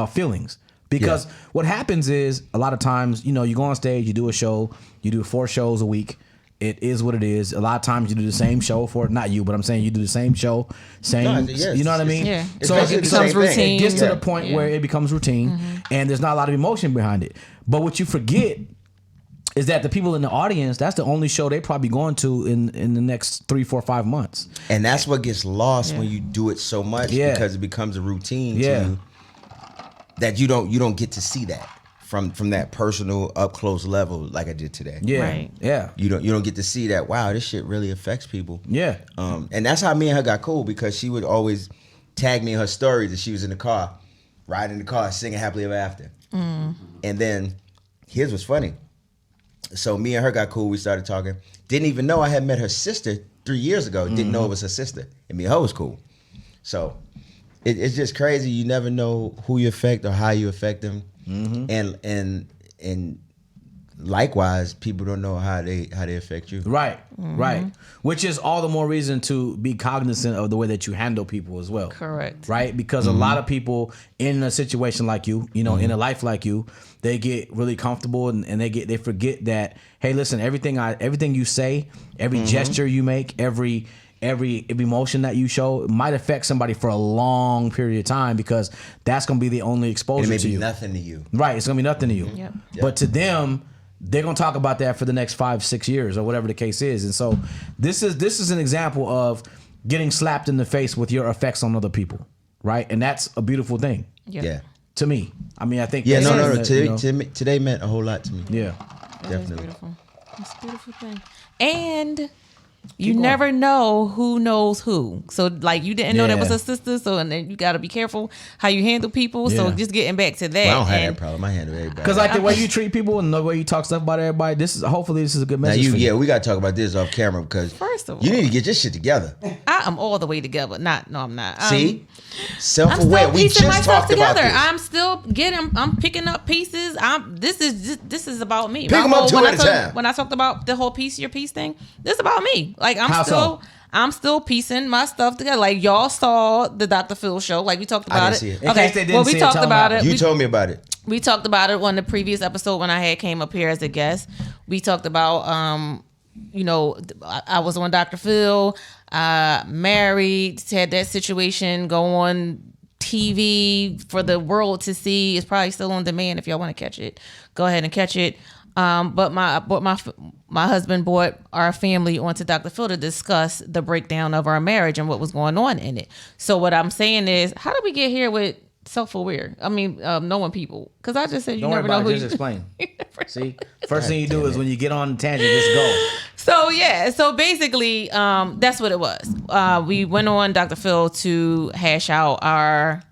feelings. Because what happens is a lot of times, you know, you go on stage, you do a show, you do 4 shows a week. It is what it is. A lot of times you do the same show not you, but I'm saying you do the same show, you know what I mean? Yeah. So it becomes routine. It gets to the point where it becomes routine and there's not a lot of emotion behind it. But what you forget is that the people in the audience, that's the only show they probably going to in the next 3, 4, 5 months. And that's what gets lost when you do it so much because it becomes a routine to you. That you don't get to see that from that personal up close level like I did today. Yeah. Right. Yeah. You don't get to see that, wow, this shit really affects people. Yeah. And that's how me and her got cool because she would always tag me in her stories that she was in the car, riding in the car, singing Happily Ever After. Mm. And then here's what's funny. So me and her got cool, we started talking. Didn't even know I had met her sister 3 years ago. Didn't know it was her sister. And me and her was cool. So it's just crazy. You never know who you affect or how you affect them, and likewise, people don't know how they affect you. Right, right. Which is all the more reason to be cognizant of the way that you handle people as well. Correct. Right, because a lot of people in a situation like you, you know, in a life like you, they get really comfortable and they forget that. Hey, listen, everything you say, every gesture you make, every emotion that you show might affect somebody for a long period of time because that's going to be the only exposure to you. It may be nothing to you. Right. It's going to be nothing to you. Yep. But to them, they're going to talk about that for the next 5-6 years or whatever the case is. And so this is an example of getting slapped in the face with your effects on other people. Right. And that's a beautiful thing. Yep. Yeah. To me. I mean, I think. Yeah, no. Today meant a whole lot to me. Yeah. That is beautiful. It's a beautiful thing. And you never know who knows who. So like you didn't know that was a sister. So and then you got to be careful how you handle people. So just getting back to that. Well, I don't have that problem. I handle everybody. Because like the way you treat people and the way you talk stuff about everybody, hopefully this is a good message. Now we got to talk about this off camera because first of all, you need to get your shit together. I am all the way together. No, I'm not. See, self-aware. We just talked about this. I'm still I'm picking up pieces. This is about me. Pick them up two at a time. When I talked about the whole piece your piece thing, this is about me. Like I'm still piecing my stuff together. Like y'all saw the Dr. Phil show. Like we talked about it. Okay. Well, we talked about it. You told me about it. We talked about it on the previous episode when I came up here as a guest. We talked about I was on Dr. Phil, married, had that situation go on TV for the world to see. It's probably still on demand if y'all want to catch it. Go ahead and catch it. But my husband brought our family onto Dr. Phil to discuss the breakdown of our marriage and what was going on in it. So what I'm saying is, how did we get here with self-aware? I mean, knowing people. Because I just said you never know who just explain. See, first thing you do is when you get on tangent, just go. So basically, that's what it was. We went on Dr. Phil to hash out our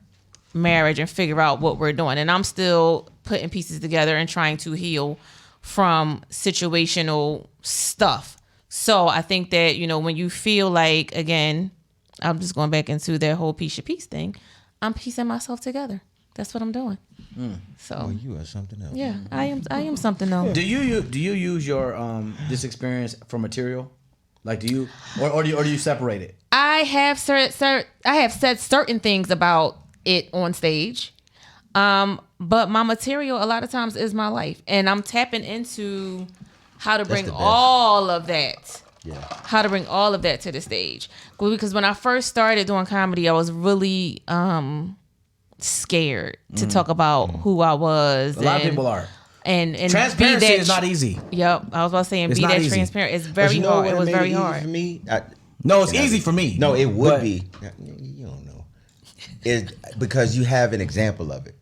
marriage and figure out what we're doing. And I'm still putting pieces together and trying to heal from situational stuff. So I think that, when you feel like, again, I'm just going back into that whole piece your piece thing. I'm piecing myself together. That's what I'm doing. So you are something else. Yeah, I am something else. Do you use your this experience for material? Like, do you or do you separate it? I have said certain things about it on stage. But my material a lot of times is my life, and I'm tapping into how to bring all of that. Yeah. How to bring all of that to the stage. Because when I first started doing comedy, I was really scared to talk about who I was. A lot of people are. And transparency is not easy. Yep. I was about to say, and be that easy. Transparent. It's very hard. It was very hard. For me? It's easy for me. No, it would be. You don't know. It's because you have an example of it.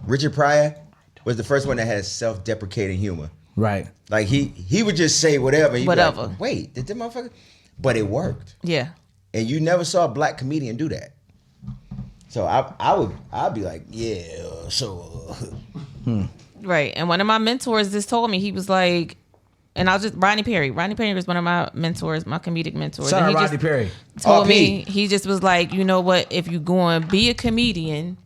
Richard Pryor was the first one that had self-deprecating humor. Right. Like he would just say whatever. Whatever. Like, wait, did that motherfucker? But it worked. Yeah. And you never saw a black comedian do that. So I'd be like, yeah, so. Right. And one of my mentors just told me, he was like, and Rodney Perry. Rodney Perry was one of my mentors, my comedic mentors. Sorry, Rodney Perry. Told me, he just was like, you know what? If you go and be a comedian,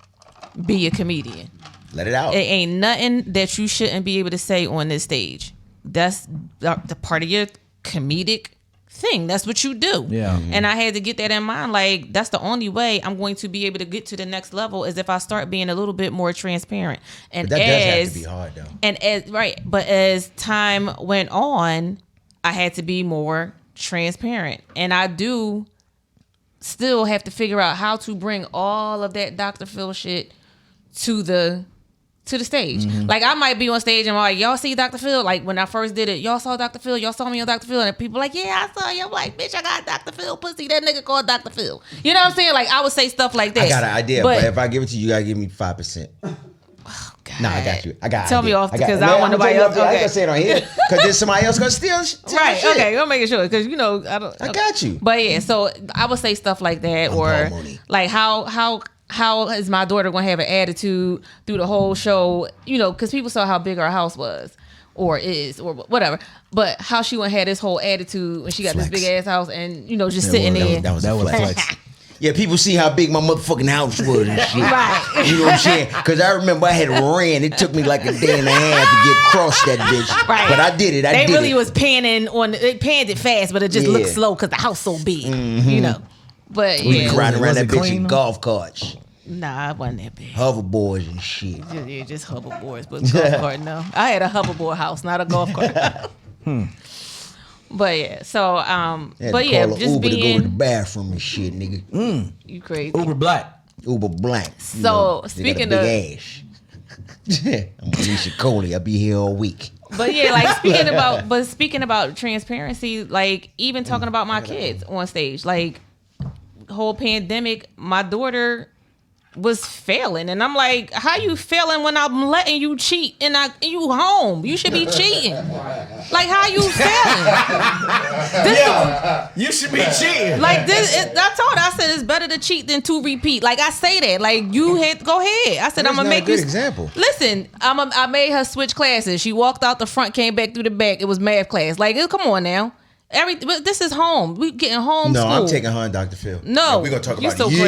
be a comedian. Let it out. It ain't nothing that you shouldn't be able to say on this stage. That's the part of your comedic thing. That's what you do. Yeah. Mm-hmm. And I had to get that in mind. Like, that's the only way I'm going to be able to get to the next level is if I start being a little bit more transparent. And but that does have to be hard, though. And but as time went on, I had to be more transparent. And I do still have to figure out how to bring all of that Dr. Phil shit to the stage. Mm-hmm. Like, I might be on stage and I'm like, y'all see Dr. Phil? Like, when I first did it, y'all saw Dr. Phil? Y'all saw me on Dr. Phil? And people like, yeah, I saw you. I'm like, bitch, I got Dr. Phil pussy. That nigga called Dr. Phil. You know what I'm saying? Like, I would say stuff like that. I got an idea, but if I give it to you, you gotta give me 5%. Oh, God. No, I got you. Tell me off because I don't want nobody else. Okay. I ain't gonna say it on here because there's somebody else gonna steal right, shit. Okay, I'm making sure because I got you. But yeah, so I would say stuff like that, or like how is my daughter going to have an attitude through the whole show? Because people saw how big our house was or is or whatever. But how she went to have this whole attitude when she got this big ass house and, just sitting there. That was flex. Yeah, people see how big my motherfucking house was and shit. Right. You know what I'm saying? Because I remember I had ran. It took me like a day and a half to get across that bitch. Right. But I did it. They really was panning they panned it fast, but it just looked slow because the house so big, But we riding around that bitch in golf carts. Nah, it wasn't that big. Hoverboards and shit. Yeah, just hoverboards, but golf cart, no. I had a hoverboard house, not a golf cart. But yeah, so but yeah, just Uber being to go to the bathroom and shit, nigga. You crazy. Uber Black. So speaking of big ass. I'm Alisha Coley. I'll be here all week. But yeah, like speaking about transparency, like even talking about my kids on stage, like whole pandemic, my daughter was failing, and I'm like, how you failing when I'm letting you cheat and you home? You should be cheating. Like, how you failing? You should be cheating. Like this, I told her, I said it's better to cheat than to repeat. Like I say that, like you had go ahead. I said I'm gonna make you. Example. Listen, I made her switch classes. She walked out the front, came back through the back. It was math class. Like, come on now. This is home. We getting home. No, school. I'm taking her and Dr. Phil. No, we're gonna talk you about so you.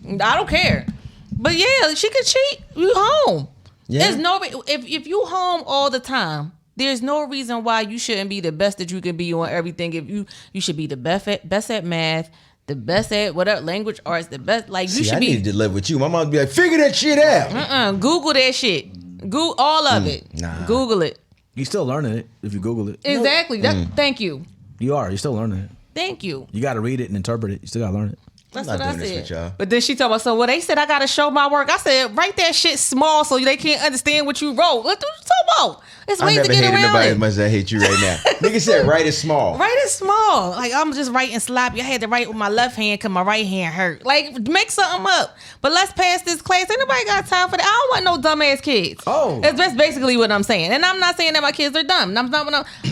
Crazy. I don't care. But yeah, she could cheat. You home. Yeah. There's no if you home all the time. There's no reason why you shouldn't be the best that you can be on everything. If you should be the best at math, the best at whatever language arts, the best. Like you should I be. needed to live with you. My mom would be like, figure that shit out. Google that shit. Google all of it. Nah. Google it. You still learning it if you Google it. Exactly. Thank you. You're still learning it. Thank you. You got to read it and interpret it. You still got to learn it. That's I'm what not I doing this with said. y'all. But then she told me, so they said I gotta show my work. I said, write that shit small so they can't understand what you wrote. What you talking about? It's ways I to never get hated around nobody it. as much as I hate you right now. Nigga said write it small. Write it small. Like I'm just writing sloppy. I had to write with my left hand because my right hand hurt. Like make something up. But let's pass this class. Ain't nobody got time for that. I don't want no dumbass kids. Oh. That's basically what I'm saying. And I'm not saying that my kids are dumb.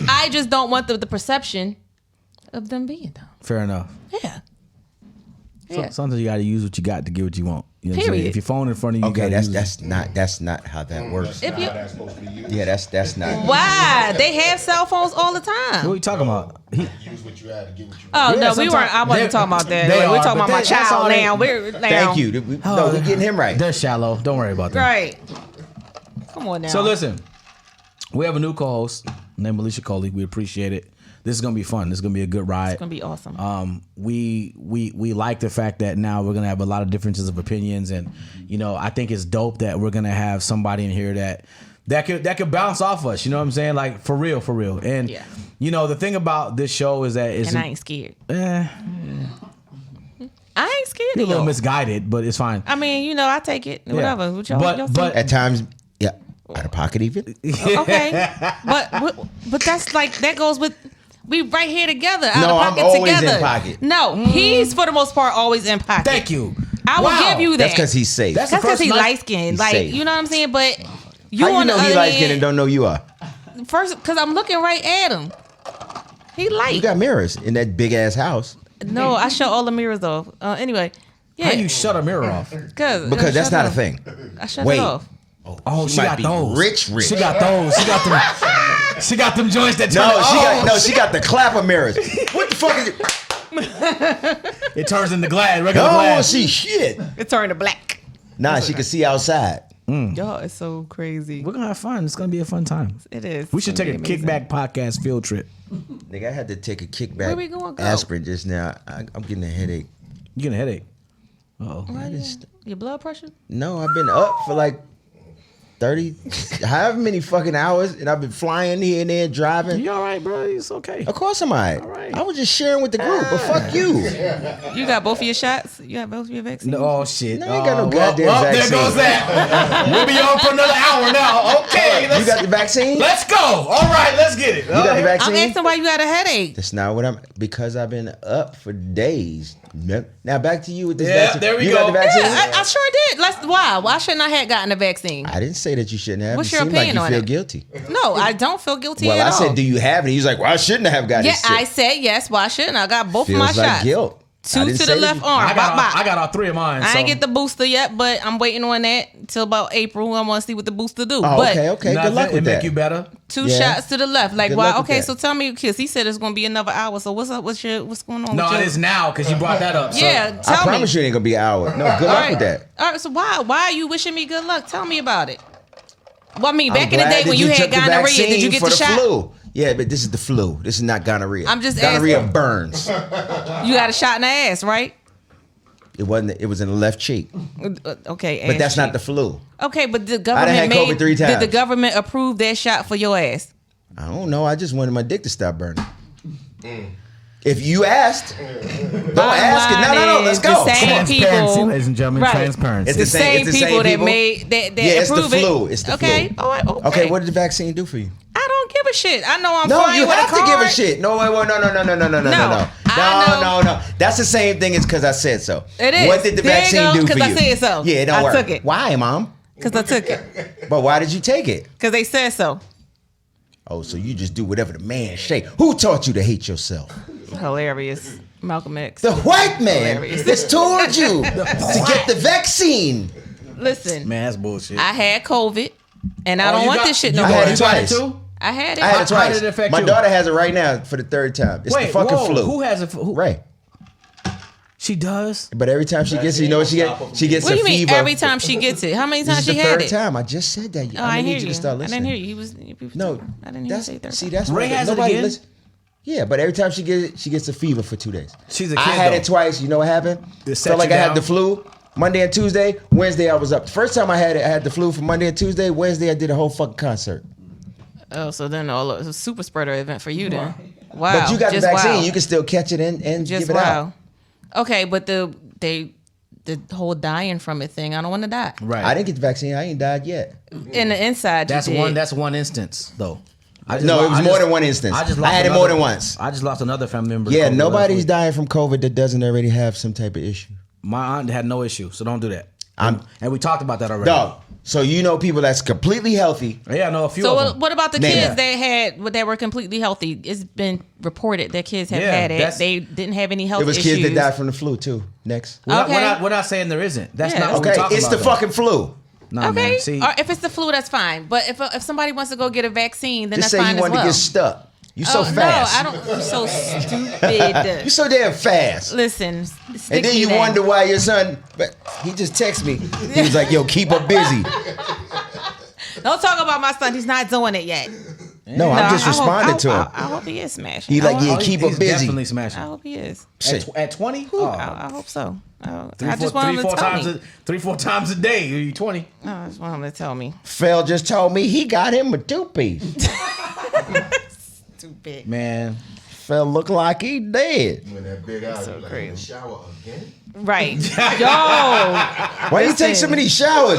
I just don't want the perception of them being dumb. Fair enough. Yeah. Sometimes you got to use what you got to get what you want. You know what I'm saying? Period. If your phone in front of you, Okay, you gotta use that's not how that works. That's not how that's supposed to be used. Yeah, that's not. Why? They have cell phones all the What time. are you talking about? Use what you had to get what you Oh Yeah, no, we sometimes- weren't. I wasn't talking about that. they We're are, talking but about my that's all child they- now. We're now. Thank you. No, we getting him right. They're shallow. Don't worry about that. Right. Come on now. So listen, we have a new co-host named Alisha Coley. We appreciate it. This is gonna be fun. This is gonna be a good ride. It's gonna be awesome. We like the fact that now we're gonna have a lot of differences of opinions, and I think it's dope that we're gonna have somebody in here that could bounce off us. You know what I'm saying? Like for real. And Yeah. the thing about this show is that it's and I ain't scared. eh, I ain't scared you're a of little y'all. misguided, but it's fine. I mean, I take it. Whatever. What y'all, y'all But At times, yeah, out of pocket even. okay. but that's like that goes with. We right here together, out No, of I'm pocket always together. in pocket. No, he's for the most part always in pocket. thank you. I will give you that. That's because he's safe. That's That's the because first he's night- light skinned. He's Like safe. you know what I'm saying. But How you on know the he other light skinned hand, and don't know you are? first because I'm looking right at him. He light. You got mirrors in that big ass house. No, I shut all the mirrors off. Anyway, yeah. How you shut a mirror off? Because that's not a thing. I shut Wait. it off. Oh, she might got be those. rich. She got those. She got them. She got them joints that turn. She got the clapper mirrors. What the fuck is it? It turns into glass. Regular I don't want to glass. see shit. It turned to black. Nah, she can see outside. Y'all is so crazy. We're gonna have fun. It's gonna be a fun time. It is. We should It's take a gonna be amazing. Kickback Podcast field trip. Nigga, I had to take a kickback Where we gonna go? aspirin just now. I'm getting a headache. You getting a headache? Oh, Your blood pressure? No, I've been up for like 30, however many fucking hours, and I've been flying here and there, driving. you all right, bro? It's okay. Of course I'm all right. All right. I was just sharing with the group, but fuck you. You got both of your shots? You got both of your vaccines? No, oh shit. No, I ain't got no well, goddamn there vaccine. goes that. We'll be on for another hour now. Okay, You got the vaccine? let's go. All right, let's get it. You got the I'm vaccine? asking why you got a headache. That's not what because I've been up for days. Now back to you with this Yeah, vaccine. there we you go. got the vaccine? Yeah, I sure did. Why shouldn't I have gotten a vaccine? I didn't say that you shouldn't have. What's it your seemed like opinion you on feel it? guilty. No, I don't feel guilty Well, at I all. said, do you have it? He was like, well, I shouldn't have got Yeah, it. I said yes. Why shouldn't I? got both Feels of my like shots. guilt. I Two didn't to say the that left you- arm. I got all three of mine. I so. ain't get the booster yet, but I'm waiting on that till about April. I want to see what the booster do. Oh, but okay. Nothing, Good luck with it that. make you better. two Yeah. shots to the left. Like Good why? luck with Okay, that. so tell me, because he said it's gonna be another hour. So what's up? What's going on? No, with it your- is now because you brought that up. So. Yeah, I tell me. promise you it ain't going to be an hour. No, good All luck right. with that. All right. So why are you wishing me good luck? Tell me about it. Well, I mean, I'm back in the glad day that when you had took the gonorrhea, did vaccine you get for the shot? flu. Yeah, but this is the flu. This is not gonorrhea. I'm just gonorrhea asking. burns. You got a shot in the ass, right? It wasn't. It was in the left cheek. Okay, But that's not the flu. Okay, but the had government COVID 3 did the times. government approve that shot for your ass? I don't know. I just wanted my dick to stop burning. If you asked, don't ask it. No. Let's go. The same Transparency, people, ladies and gentlemen, transparency. It's The the same- same it's the people same that people? made that Yeah, it's the approve it. flu. It's the okay. flu. All right. Okay. Okay, what did the vaccine do for you? I don't give a shit. I know I'm No, flying you with have a to give a card. shit. No, wait, no. I know. No. That's the same thing as because I said so. It is. What did the There you vaccine go, do for 'cause I you? said so. Yeah, it don't I work. took it. Why, Mom? Because I took it. But why did you take it? Because they said so. Oh, so you just do whatever the man say. Who taught you to hate yourself? Hilarious. Malcolm X. The white man Hilarious. that's told you to get the vaccine. Listen, Man, that's bullshit. I had COVID, and I don't you want got- this shit you no got more. it You got it twice. too? I had it. I had it twice. How did it affect My you? daughter has it right now for the third time. It's the fucking flu. Who has it? Ray. She does. But every time she gets it, you know what she gets? She gets What a do you mean fever. every time she gets it? How many times This she is the had third it? time. I just said that. Oh, I need hear you you. to start I listening. didn't hear you. No, I didn't hear you say third. See, that's Ray what has it nobody again? listen. Yeah, but every time she gets it, she gets a fever for 2 days. She's a I kid, had though. it twice. You know what happened? It set Felt like you I had down? the flu Monday and Tuesday. Wednesday I was up. The first time I had the flu for Monday and Tuesday. Wednesday I did a whole fucking concert. Oh, so then it's a super spreader event for you then. Wow. But you got the Just vaccine. wow. You can still catch it and Just give it out. wow. Okay, but the whole dying from it thing, I don't want to die. Right. I didn't get the vaccine. I ain't died yet. In the inside, That's you did. That's one instance though. No, it was more than one instance. I had it more than once. I just lost another family member. Yeah, to COVID nobody's last week. dying from COVID that doesn't already have some type of issue. My aunt had no issue, so don't do that. And we talked about that already. Dog. So you know people that's completely healthy. Yeah, I know a few So of them. what about the Name kids that. that were completely healthy? It's been reported that kids have Yeah, had it. that's- They didn't have any health It was issues. kids that died from the flu too. Next. Okay. We're not saying there isn't. That's Yeah. not what Okay, we're talking it's about. the fucking flu. Nah, Okay. man. See, Or if it's the flu, that's fine. But if somebody wants to go get a vaccine, then Just that's say fine you as wanted well. to get stuck. You so Oh, fast. No, I don't. You're so stupid. You so damn fast. Listen, And stick then me you there. wonder why your son. But he just texted me. He was like, "Yo, keep her busy." Don't talk about my son. He's not doing it yet. No, I'm just responding to him. I hope he is smashing. He like, I yeah, hope, keep her he's busy. definitely I smashing. hope he is. Shit. At 20? I hope so. I just want him to tell me. 3-4 times a day. You're 20. I just want him to tell me. Phil just told me he got him a 2-piece. Too big. Man. Phil look like he dead. When that big eye, So you like, crazy. in the shower again? Right. Yo, Why you take so many showers?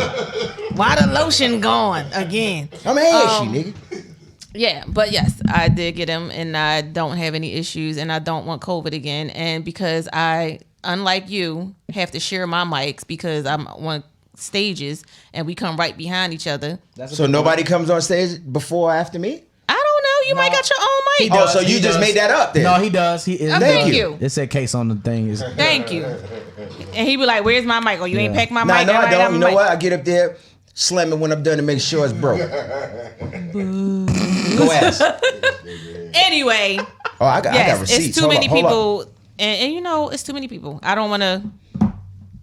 why the lotion gone again? I'm ashy, nigga. Yeah, but yes, I did get him, and I don't have any issues, and I don't want COVID again. And because I, unlike you, have to share my mics because I'm on stages, and we come right behind each other. So nobody comes on stage before or after me? I don't know. You might got your own mic. Oh, so you just made that up then? No, he does. He is. Thank you. It said case on the thing. Thank you. And he be like, "Where's my mic? Oh, you ain't packed my Nah, mic." no, All I right, don't. I'm You a know mic. what? I get up there, slam it when I'm done to make sure it's broke. Go ask. Anyway, Oh, I got yes, receipts. it's too Hold many up, hold up. people, and you know, it's too many people. I don't want to.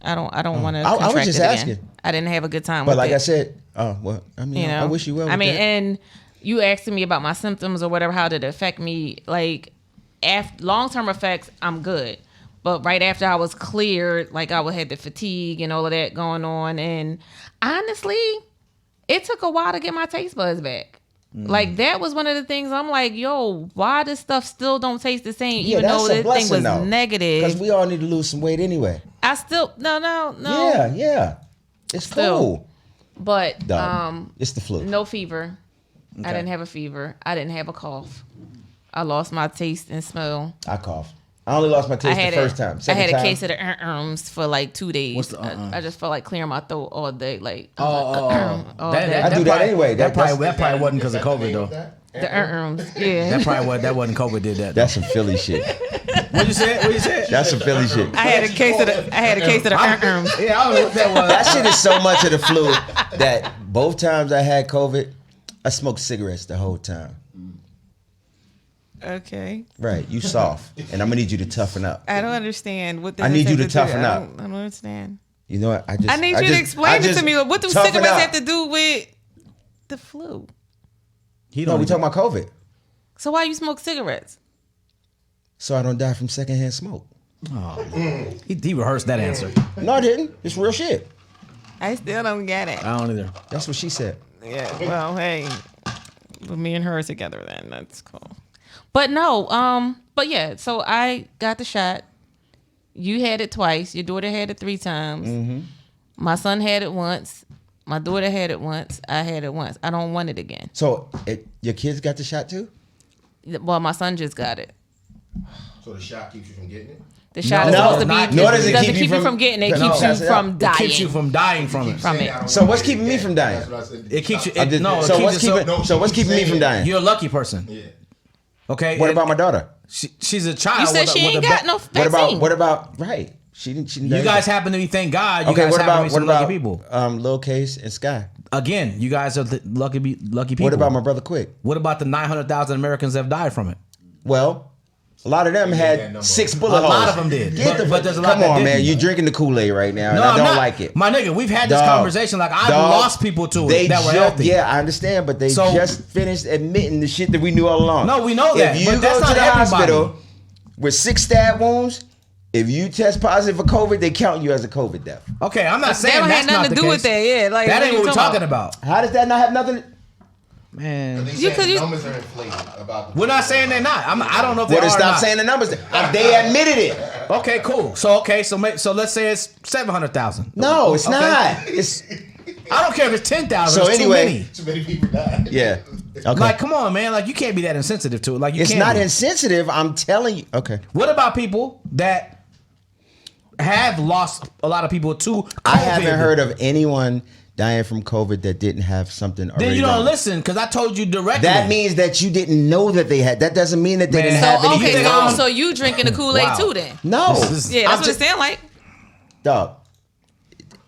I don't want to. I was contract just it again. asking. I didn't have a good time But with like it. I said, well, I mean, You know, I wish you well. I mean, with that. and you asking me about my symptoms or whatever, how did it affect me? Like, long term effects, I'm good. But right after I was cleared, like I had the fatigue and all of that going on, and honestly, it took a while to get my taste buds back. Like that was one of the things I'm like, yo, why this stuff still don't taste the same, even that's though a this thing blessing, was though. negative. Because we all need to lose some weight anyway. I still no. Yeah. It's Still. cool. But Dog. It's the flu. no fever. I didn't have a fever. I didn't have a cough. I lost my taste and smell. I coughed. I only lost my taste the first time. I Second had a time, case of the for like 2 days. What's the I just felt like clearing my throat all day. Like I do that probably- anyway. That probably Is wasn't because of that the COVID name though. of that? the yeah. That wasn't COVID did that. That's some Philly shit. What you said? That's some Philly shit. I had a case of the Yeah, I don't know what that was. That shit is so much of the flu that both times I had COVID, I smoked cigarettes the whole time. Okay. Right, you soft, and I'm gonna need you to toughen up. I don't understand what. I need you to toughen up. I don't understand. You know what? I need you to explain it to me. What do toughen cigarettes up. have to do with the flu? No, we talking about COVID, So why you smoke cigarettes? so I don't die from secondhand smoke. He rehearsed that answer. No, I didn't. It's real shit. I still don't get it. I don't either. That's what she said. Yeah. Well, hey, with me and her together, then that's cool. But no, but yeah. So I got the shot. You had it twice. Your daughter had it 3 times. Mm-hmm. My son had it once. My daughter had it once. I had it once. I don't want it again. So your kids got the shot too? Well, my son just got it. So the shot keeps you from getting it? The shot is No, supposed to not- be. nor does it doesn't keep you from getting it. It No. keeps Pass you it out. from It dying. keeps you from dying from it. From it. Saying I don't So want what's it keeping me again. from dying? That's what I said. It keeps you. Stop. It, no, it So keeps what's it keeping? No, So what's she keeping me saying from dying? You're a lucky person. Yeah. Okay. What about my daughter? She's a child. You said with a- she with ain't a got ba- no vaccine. What about She didn't. You guys happen to be, thank God. You Okay. guys What happen to about be some lucky people. Lil Case and Sky? again, you guys are the lucky people. What about my brother Quick? What about the 900,000 Americans that have died from it? Well, a lot of them had 6 bullet holes. A lot of them did. But there's a lot. Come on, man. You drinking the Kool-Aid right now, and I don't like it. My nigga, we've had this conversation. Like, I've lost people to it that were healthy. Yeah, I understand, but they just finished admitting the shit that we knew all along. No, we know that. If you go to the hospital with 6 stab wounds, if you test positive for COVID, they count you as a COVID death. Okay, I'm not saying that that's had nothing not to do with that. Yeah, like that ain't what we're talking about. How does that not have nothing? Man, the numbers are inflated about. We're not saying they're not. I don't know if they are. Stop saying the numbers. They admitted it. Okay, cool. So let's say it's 700,000. No, it's not. It's. I don't care if it's 10,000. So anyway, too many people died. Yeah. Okay. Like, come on, man. Like, you can't be that insensitive to it. Like, it's not insensitive. I'm telling you. Okay. What about people that have lost a lot of people to COVID? I haven't heard of anyone dying from COVID that didn't have something already. Then you don't wrong. listen, because I told you directly. That means that you didn't know that they had. That doesn't mean that they didn't have anything. Okay, so you drinking the Kool-Aid too then? No. Yeah, that's what it sounds like. Dog.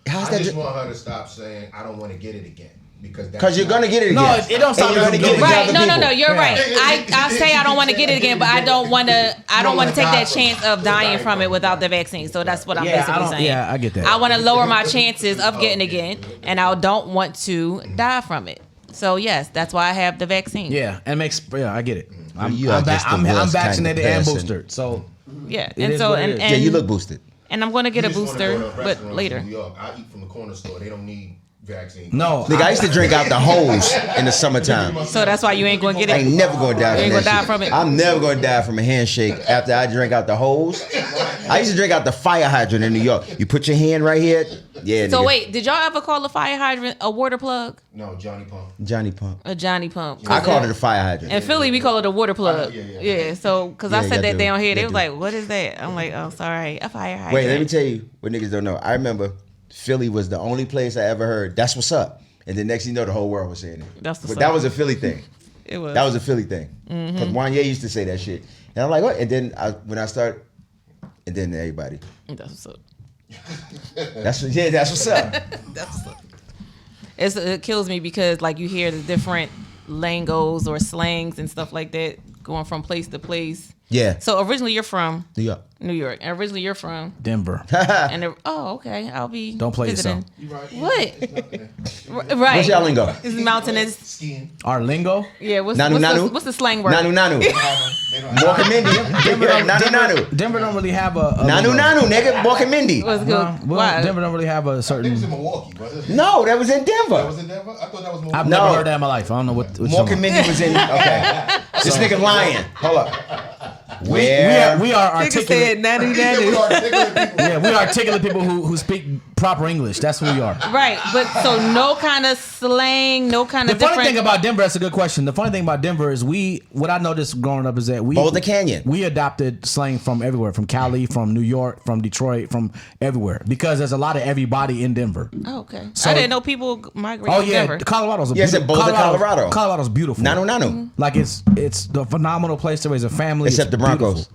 I just want her to stop saying, I don't want to get it again. Because you're going to get it again. No, it don't stop you from getting it. Right. No, you're right. I say I don't want to get it again, but I don't want to take that chance of dying from it without the vaccine. So that's what I'm basically saying. Yeah, I get that. I want to lower my chances of getting it again, and I don't want to die from it. So yes, that's why I have the vaccine. Yeah, and I get it. I'm kind vaccinated of and boosted. So yeah, and you look boosted. And I'm going to get a booster, but later. In New York, I eat from the corner store. They don't need vaccine. No. Nigga, I used to drink out the hose in the summertime. So that's why you ain't going to get it? I ain't never going to die from that. You ain't going to die from it? I'm never going to die from a handshake after I drink out the hose. I used to drink out the fire hydrant in New York. You put your hand right here. Yeah, so nigga. Wait, did y'all ever call a fire hydrant a water plug? No, Johnny Pump. Johnny Pump. A Johnny Pump. I called it a fire hydrant. In Philly, we call it a water plug. Yeah. So, because I said that down here, they was like, what is that? I'm like, oh, sorry, a fire hydrant. Wait, let me tell you what niggas don't know. I remember Philly was the only place I ever heard, that's what's up. And then next thing you know, the whole world was saying it. But that was a Philly thing. It was. That was a Philly thing. Because Wanye used to say that shit. And I'm like, what? And then when I start, and then everybody. That's what's up. That's what's up. That's what's up. It kills me because like you hear the different lingos or slangs and stuff like that going from place to place. Yeah. So originally you're from New York. And originally you're from Denver. And okay, I'll be Don't play visiting. yourself. What? Right. What's your lingo? It's mountainous. Skiing. Our lingo? Yeah. What's the slang word? Nanu nanu. Walk Mindy. Nanu. Denver don't really have a nanu nanu, nigga. Walk Mindy. What's good? Well, Denver don't really have a I think it was certain. in Milwaukee, was it? No, that was in Denver. That was in Denver? I thought that was Milwaukee. I've never heard that in my life. I don't know what. Walk Mindy was in. Okay. This nigga lying. Hold up. We are articulate. Said nanu nanu. Yeah, we are articulate people who speak proper English. That's who we are. Right, but so no kind of slang, no kind of different. The funny thing about Denver, that's a good question. The funny thing about Denver is what I noticed growing up is that Boulder Canyon. We adopted slang from everywhere, from Cali, from New York, from Detroit, from everywhere, because there's a lot of everybody in Denver. Oh, okay. So, I didn't know people migrate to Denver. Colorado's a Yes, beautiful. Boulder, Colorado. Colorado's beautiful. Nanu nanu. Like it's the phenomenal place to raise a family. Except the Broncos.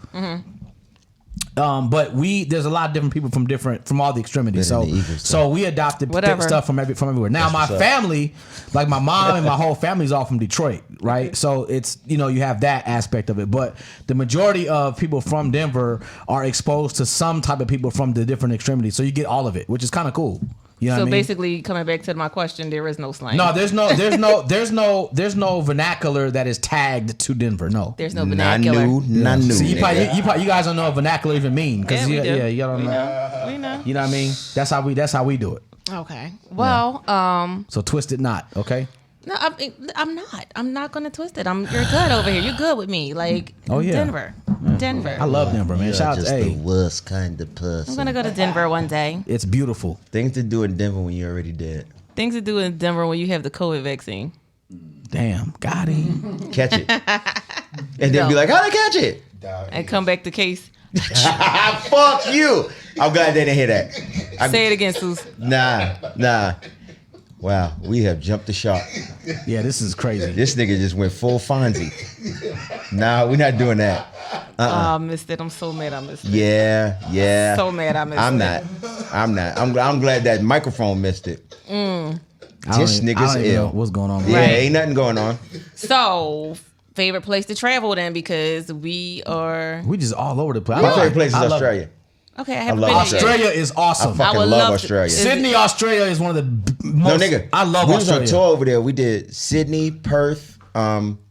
But there's a lot of different people from all the extremities. So we adopted stuff from everywhere. Now my family, like my mom and my whole family's all from Detroit, right? So it's you have that aspect of it. But the majority of people from Denver are exposed to some type of people from the different extremities. So you get all of it, which is kind of cool. You know what I mean? Basically, coming back to my question, there is no slang. No, there's no vernacular that is tagged to Denver. No, there's no vernacular. Nanu. So you guys don't know what vernacular even mean because you don't know. We know. You know what I mean? That's how we do it. Okay. Well, So twist it not, okay? No, I'm not. I'm not gonna twist it. You're good over here. You're good with me. Like Denver. I love Denver, man. Shout out to the worst kind of person. I'm gonna go to Denver one day. It's beautiful. Things to do in Denver when you're already dead. Things to do in Denver when you have the COVID vaccine. Damn, got him. Catch it. And then be like, how'd I catch it? And come back to case. Fuck you. I'm glad they didn't hear that. Say it again, Suze. Nah. Wow, we have jumped the shark. Yeah, this is crazy. This nigga just went full Fonzie. Nah, we're not doing that. I missed it. I'm so mad I missed it. Yeah. So mad I missed it. I'm not. I'm glad that microphone missed it. This nigga's ill. What's going on? Yeah, ain't nothing going on. So, favorite place to travel then, because we just all over the place. My favorite place is Australia. Okay, I haven't love been Australia is awesome. I fucking love Australia. Sydney, Australia is one of the most. No, nigga. I love Australia. We was on tour over there. We did Sydney, Perth.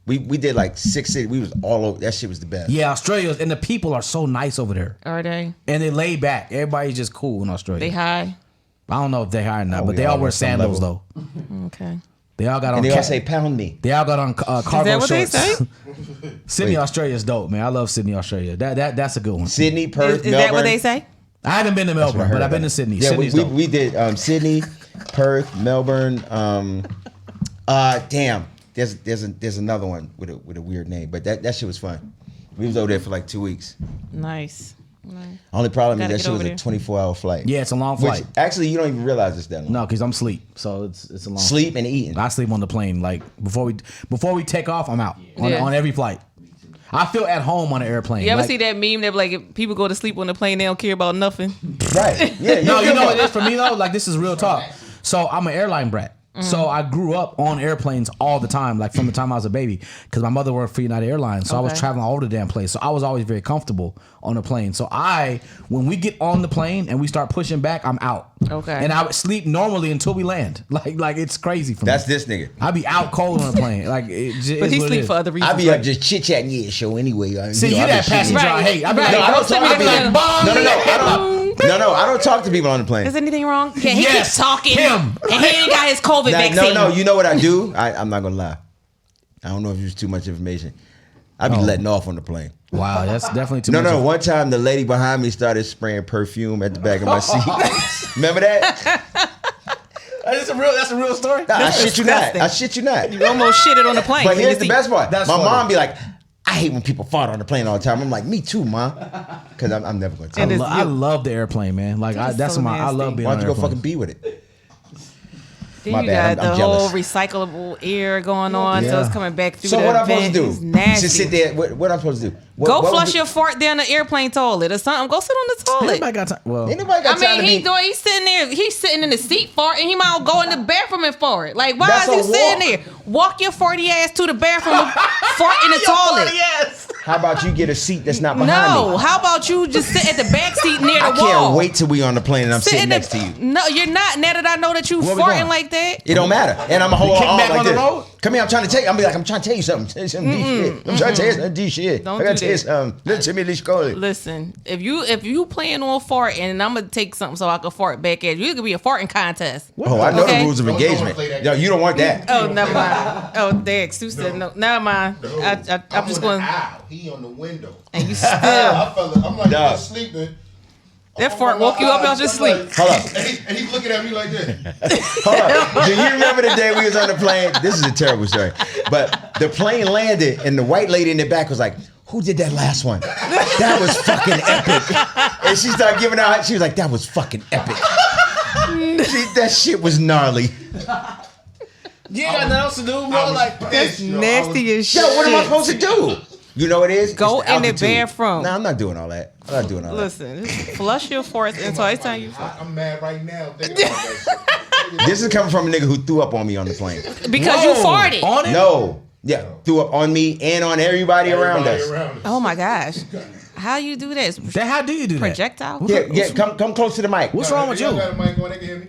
We did like 6 cities. We was all over. That shit was the best. Yeah, Australia, and the people are so nice over there. Are they? And they lay back. Everybody's just cool in Australia. They high? I don't know if they high or not, but they all wear sandals though. Okay. They all got on. And they all say "pound me." They all got on cargo shorts. Is that what they say? Sydney, Australia is dope, man. I love Sydney, Australia. That's a good one. Sydney, Perth, is Melbourne. that what they say? I haven't been to Melbourne, but I've been to Sydney. Yeah, we did Sydney, Perth, Melbourne. Damn, there's another one with a weird name, but that shit was fun. We was over there for like 2 weeks. Nice. Only problem is that shit was a 24-hour flight. Yeah, it's a long flight. Actually, you don't even realize it's that long. No, because I'm asleep, so it's a long. Sleep and eating. I sleep on the plane. Like before we take off, I'm out on every flight. I feel at home on an airplane. You ever see that meme that like if people go to sleep on the plane, they don't care about nothing? Right. Yeah. No, you know what it is for me though? Like this is real talk. So I'm an airline brat. So I grew up on airplanes all the time, like from the time I was a baby, because my mother worked for United Airlines. So I was traveling all over the damn place. So I was always very comfortable on the plane. So when we get on the plane and we start pushing back, I'm out. Okay. And I would sleep normally until we land. Like it's crazy for me. That's this nigga. I'd be out cold on the plane. Like but he sleep for other reasons. I'd be up just chit chatting, yeah, show anyway. See, you that passenger I hate. I'd be like, no, I don't talk to people. No, I don't talk to people on the plane. Is anything wrong? He keeps talking. And he ain't got his COVID vaccine. No, you know what I do? I'm not gonna lie. I don't know if it's too much information. I be letting off on the plane. Wow, that's definitely too much. No, one time the lady behind me started spraying perfume at the back of my seat. Remember that? That's a real story. Nah, I shit you not. You almost shitted on the plane. But here's the best part. My funny. mom be like, I hate when people fart on the plane all the time. I'm like, me too, Mom. Because I'm never going to. I love the airplane, man. Like I love being on Why don't you go fucking be with it? Then My you bad, got I'm the jealous. whole recyclable air going on, so it's coming back through. So what I'm supposed to do? It's nasty. Just sit there. What I'm supposed to do? Go flush your fart down the airplane toilet or something. Go sit on the toilet. Anybody got time? Well, He's sitting there. He's sitting in the seat fart, and he might go in the bathroom and fart. Like, why is he sitting there? Walk your farty ass to the bathroom, and fart in the toilet. How about you get a seat that's not behind me? No, how about you just sit at the back seat near the wall? I can't wait till we on the plane and I'm sitting next to you. No, you're not. Now that I know that you farting like that, it don't matter. And I'm a whole kick back like on this. The road? Come here, I'm trying to tell you. I'm trying to tell you something. Tell you some D shit. I'm trying to tell you some D shit. Don't I gotta do tell you that. something. Listen to me, Alisha Coley. Listen, if you plan on farting, and I'm gonna take something so I can fart back at you, it could be a farting contest. Oh, I know the rules of engagement. No, you don't want that. Oh, never mind. Oh, there, Sue said no. Never mind. I'm just going. He on the window. And you still. I'm like, you're sleeping. That fart woke you up out your sleep. Hold up. And he's looking at me like this. Hold up. Do you remember the day we was on the plane? This is a terrible story. But the plane landed and the white lady in the back was like, who did that last one? That was fucking epic. And she started giving out, she was like, that was fucking epic. That shit was gnarly. You ain't got nothing else to do, bro. Like, that's nasty as shit. Yo, what am I supposed to do? You know what it is? Go in the bathroom. Nah, I'm not doing all that. I'm not doing all that. Listen, flush your farts until it's time you fart. I'm mad right now thinking about that shit. This is coming from a nigga who threw up on me on the plane. Because you farted. On it? No. Yeah, threw up on me and on everybody around us. Oh my gosh. How you do this? How do you do that? Projectile? Yeah, come close to the mic. What's wrong with you? Got a mic on, they can hear me.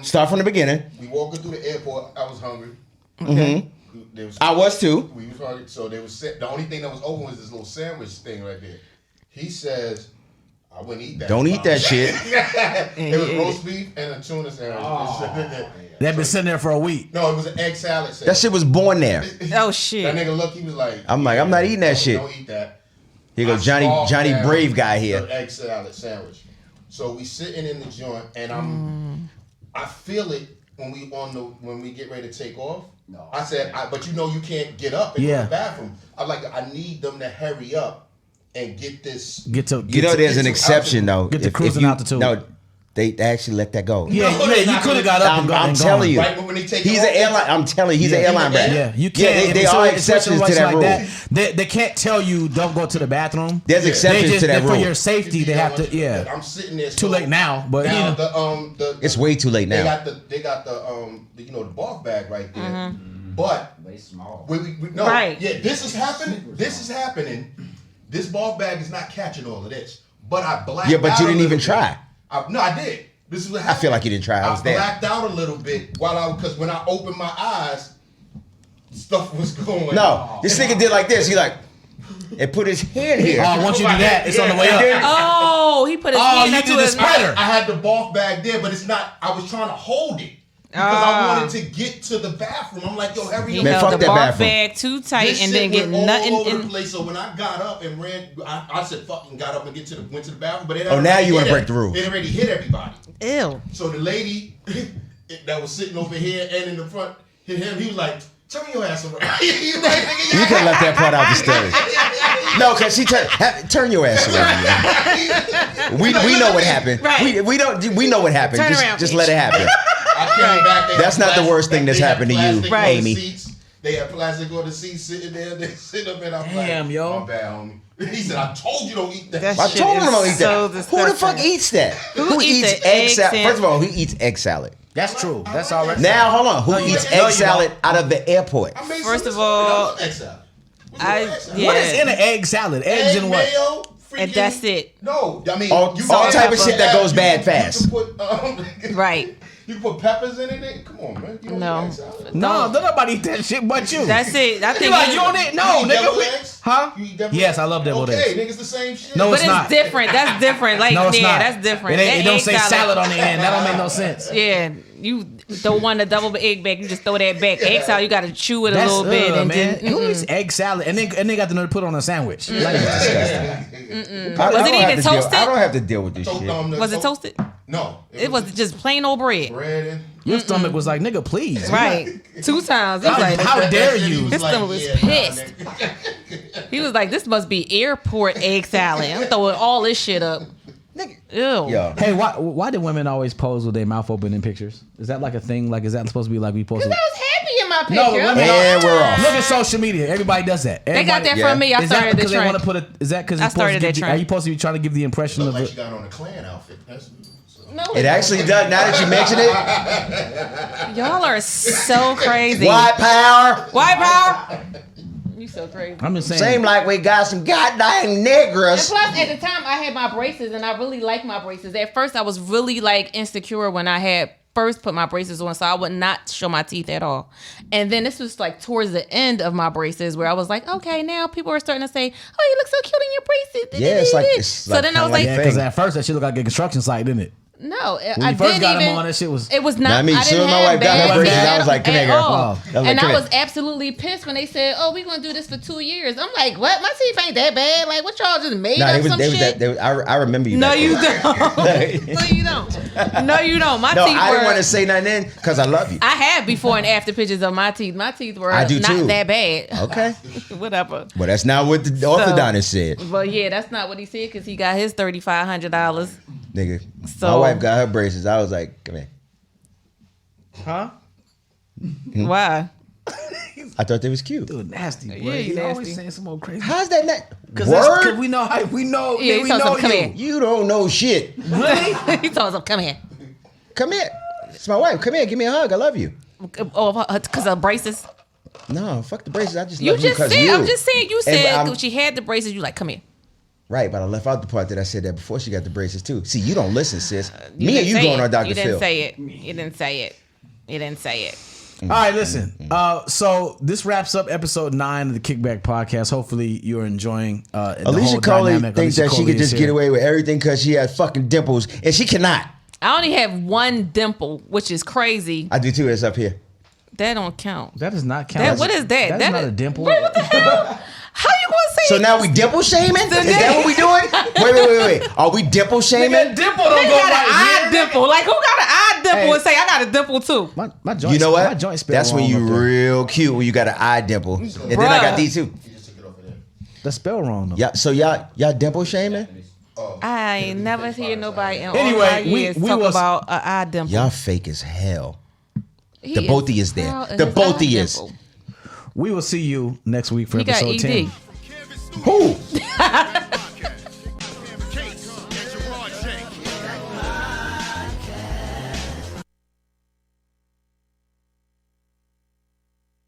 Start from the beginning. We walking through the airport. I was hungry. Mm-hmm. I was too. We was hungry, so they was the only thing that was open was this little sandwich thing right there. He says, "I wouldn't eat that. Don't eat that shit." It was roast beef and a tuna sandwich. They've been sitting there for a week. No, it was an egg salad sandwich. That shit was born there. Oh shit! That nigga look, he was like, I'm not eating that shit. Don't eat that. Here goes Johnny Brave guy here. Egg salad sandwich. So we sitting in the joint, and I feel it when we get ready to take off. No, I said, but you know you can't get up and go to the bathroom. I need them to hurry up and get this. There's an exception though. Get the cruising altitude. No, They actually let that go. Yeah, you could have got up and gone. I'm telling you. Right when they take He's an airline. I'm telling you, he's an airline brat. Yeah, you can't. Yeah, they are exceptions to that rule. They can't tell you don't go to the bathroom. There's exceptions to that rule. For your safety, they have to. Yeah. I'm sitting there. Too late now, but it's way too late now. They got the the barf bag right there, but Way small. No, right. Yeah, this is happening. This barf bag is not catching all of this, but I blacked out. Yeah, but you didn't even try. No, I did. This is what happened. I feel like you didn't try. I was there. Blacked out a little bit because when I opened my eyes, stuff was going. No, this nigga did like this. He like, and put his hand here. Oh, once you do that, it's on the way up. Oh, he put his hand you into did the his spreader. I had the barf bag there, but it's not. I was trying to hold it because I wanted to get to the bathroom. I'm like, yo, hurry up. Man, fuck the that barf bathroom. bag too tight This and shit then get went nothing all over in. the place. So when I got up and ran, I said fucking got up and went to the bathroom. But now you want to break the rules. It already hit everybody. Ew. So the lady that was sitting over here and in the front hit him. He was like, "Turn your ass around." You could have left that part out the story. No, because she turn your ass around. We know what happened. Right. We know what happened. Turn around, Just bitch. let it happen. I came back. That's not the worst thing that's happened to you, Amy. They had plastic on the seats sitting there. They sit up and I'm Damn, like, yo. my bad, homie. He said, I told you don't eat that. That I shit told him is don't eat so that. disgusting. Who the fuck eats that? Who eats eats the egg egg salad? sand- First of all, who eats egg salad? That's true. That's all right. Now, hold on. Who eats No, egg you salad out of the airport? I made First some of all, I love egg salad. yeah. What is in an egg salad? Eggs and what? Mayo, And that's it. No, I mean All type of shit that goes bad fast. You can put, Right. You can put peppers in it. Come on, man. You don't No. eat egg salad? No, don't nobody eat that shit but you. That's it. I You think like, you don't eat? No, You eat deviled nigga. eggs? Huh? You eat deviled Yes, eggs? I love deviled okay, eggs. niggas the same shit. No, But it's it's not. different. That's different. Like, No, it's yeah, not. that's different. It don't That say egg salad on the end. That don't make no sense. Yeah, you don't want a double egg back. You just throw that back. Egg salad, you got to chew it a little bit and man. then. Who eats egg salad and they got to know to put it on a sandwich? Like, it's disgusting. Was it even toasted? I don't have to deal with this shit. Was it toasted? No. It was just plain old bread. bread and Your stomach was like, nigga, please. Right. 2 times. He was like, How dare you? His stomach was pissed. He was like, this must be airport egg salad. I'm throwing all this shit up. Ew. Yo. Hey, why do women always pose with their mouth open in pictures? Is that like a thing? Like, is that supposed to be like we supposed to? I was happy in my No, picture. women And we're off. Look at social media. Everybody does that. They got that Yeah. from me. I Is that started the because they want trend. to put a? Is that because I started that Are trend. you supposed to be trying to give the impression Look of like it? she got on a Klan outfit. That's No, It actually does. Now that you mention it, y'all are so crazy. white power. White power. You so crazy. I'm just saying. Seem like we got some goddamn And niggers. plus, at the time, I had my braces, and I really liked my braces. At first, I was really like insecure when I had first put my braces on, so I would not show my teeth at all. And then this was like towards the end of my braces, where I was like, okay, now people are starting to say, "Oh, you look so cute in your braces." Yeah, it's so like then I was kinda like, Yeah, because at first that shit looked like a construction site, didn't it? no, When I you first didn't got even. them on, that shit was. It was not. Nah, I mean, I soon didn't as my have wife got her bad braces, I at was like, come at here, girl. all. Oh, I was like, And come I here. was absolutely pissed when they said, "Oh, we're gonna do this for 2 years." I'm like, "What? My teeth ain't that bad. Like, what y'all just made up some shit?" I remember you. No, back you then. don't. No, you don't. No, you don't. My No, teeth I were. didn't want to say nothing then because I love you. I have before and after pictures of my teeth. My teeth were I do not too. that bad. Okay. Whatever. Well, that's not what the orthodontist said, But yeah, that's not what he said because he got his $3,500. nigga. My So- wife got her braces. I was like, come here. Huh? Why? I thought they was cute. Dude, nasty. Boy. Yeah, you He's always nasty. saying some old crazy. How's that not? Because Word? we know how we know. Yeah, he we told know us, come you. here. You don't know shit. Really? He told us, "Come here." Come here. It's my wife. Come here. Give me a hug. I love you. Oh, because of braces. No, fuck the braces. I just You love you just because said. you. I'm just saying. You And said I'm- she had the braces. You like, come here. Right, but I left out the part that I said that before she got the braces too. See, you don't listen, sis. You Me and didn't you say going it. on Dr. You didn't Phil. say it. You didn't say it. You didn't say it. All right, listen. So this wraps up episode 9 of the Kickback Podcast. Hopefully you're enjoying the whole Alicia Coley dynamic. thinks Alisha that she Coley could is just here. get away with everything because she has fucking dimples, and she cannot. I only have one dimple, which is crazy. I do too. It's up here. That don't count. That does not count. What is that? That is not a dimple. Wait, what the hell? How you gonna say? So now we dimple shaming? Is that what we doing? Wait. Are we dimple shaming? Nigga, dimple don't They go got an right eye here. dimple. Like who got an eye dimple Hey. and say I got a dimple too? My joints, You know My what? joints spell That's when wrong you up there. real cute when you got an eye dimple. And then I got these too. The spell wrong though. Yeah. So y'all dimple shaming? I ain't never hear nobody in anyway, all my years talk about an eye dimple. Y'all fake as hell. The both of you is there. The both of you is. We will see you next week for episode 10. Who?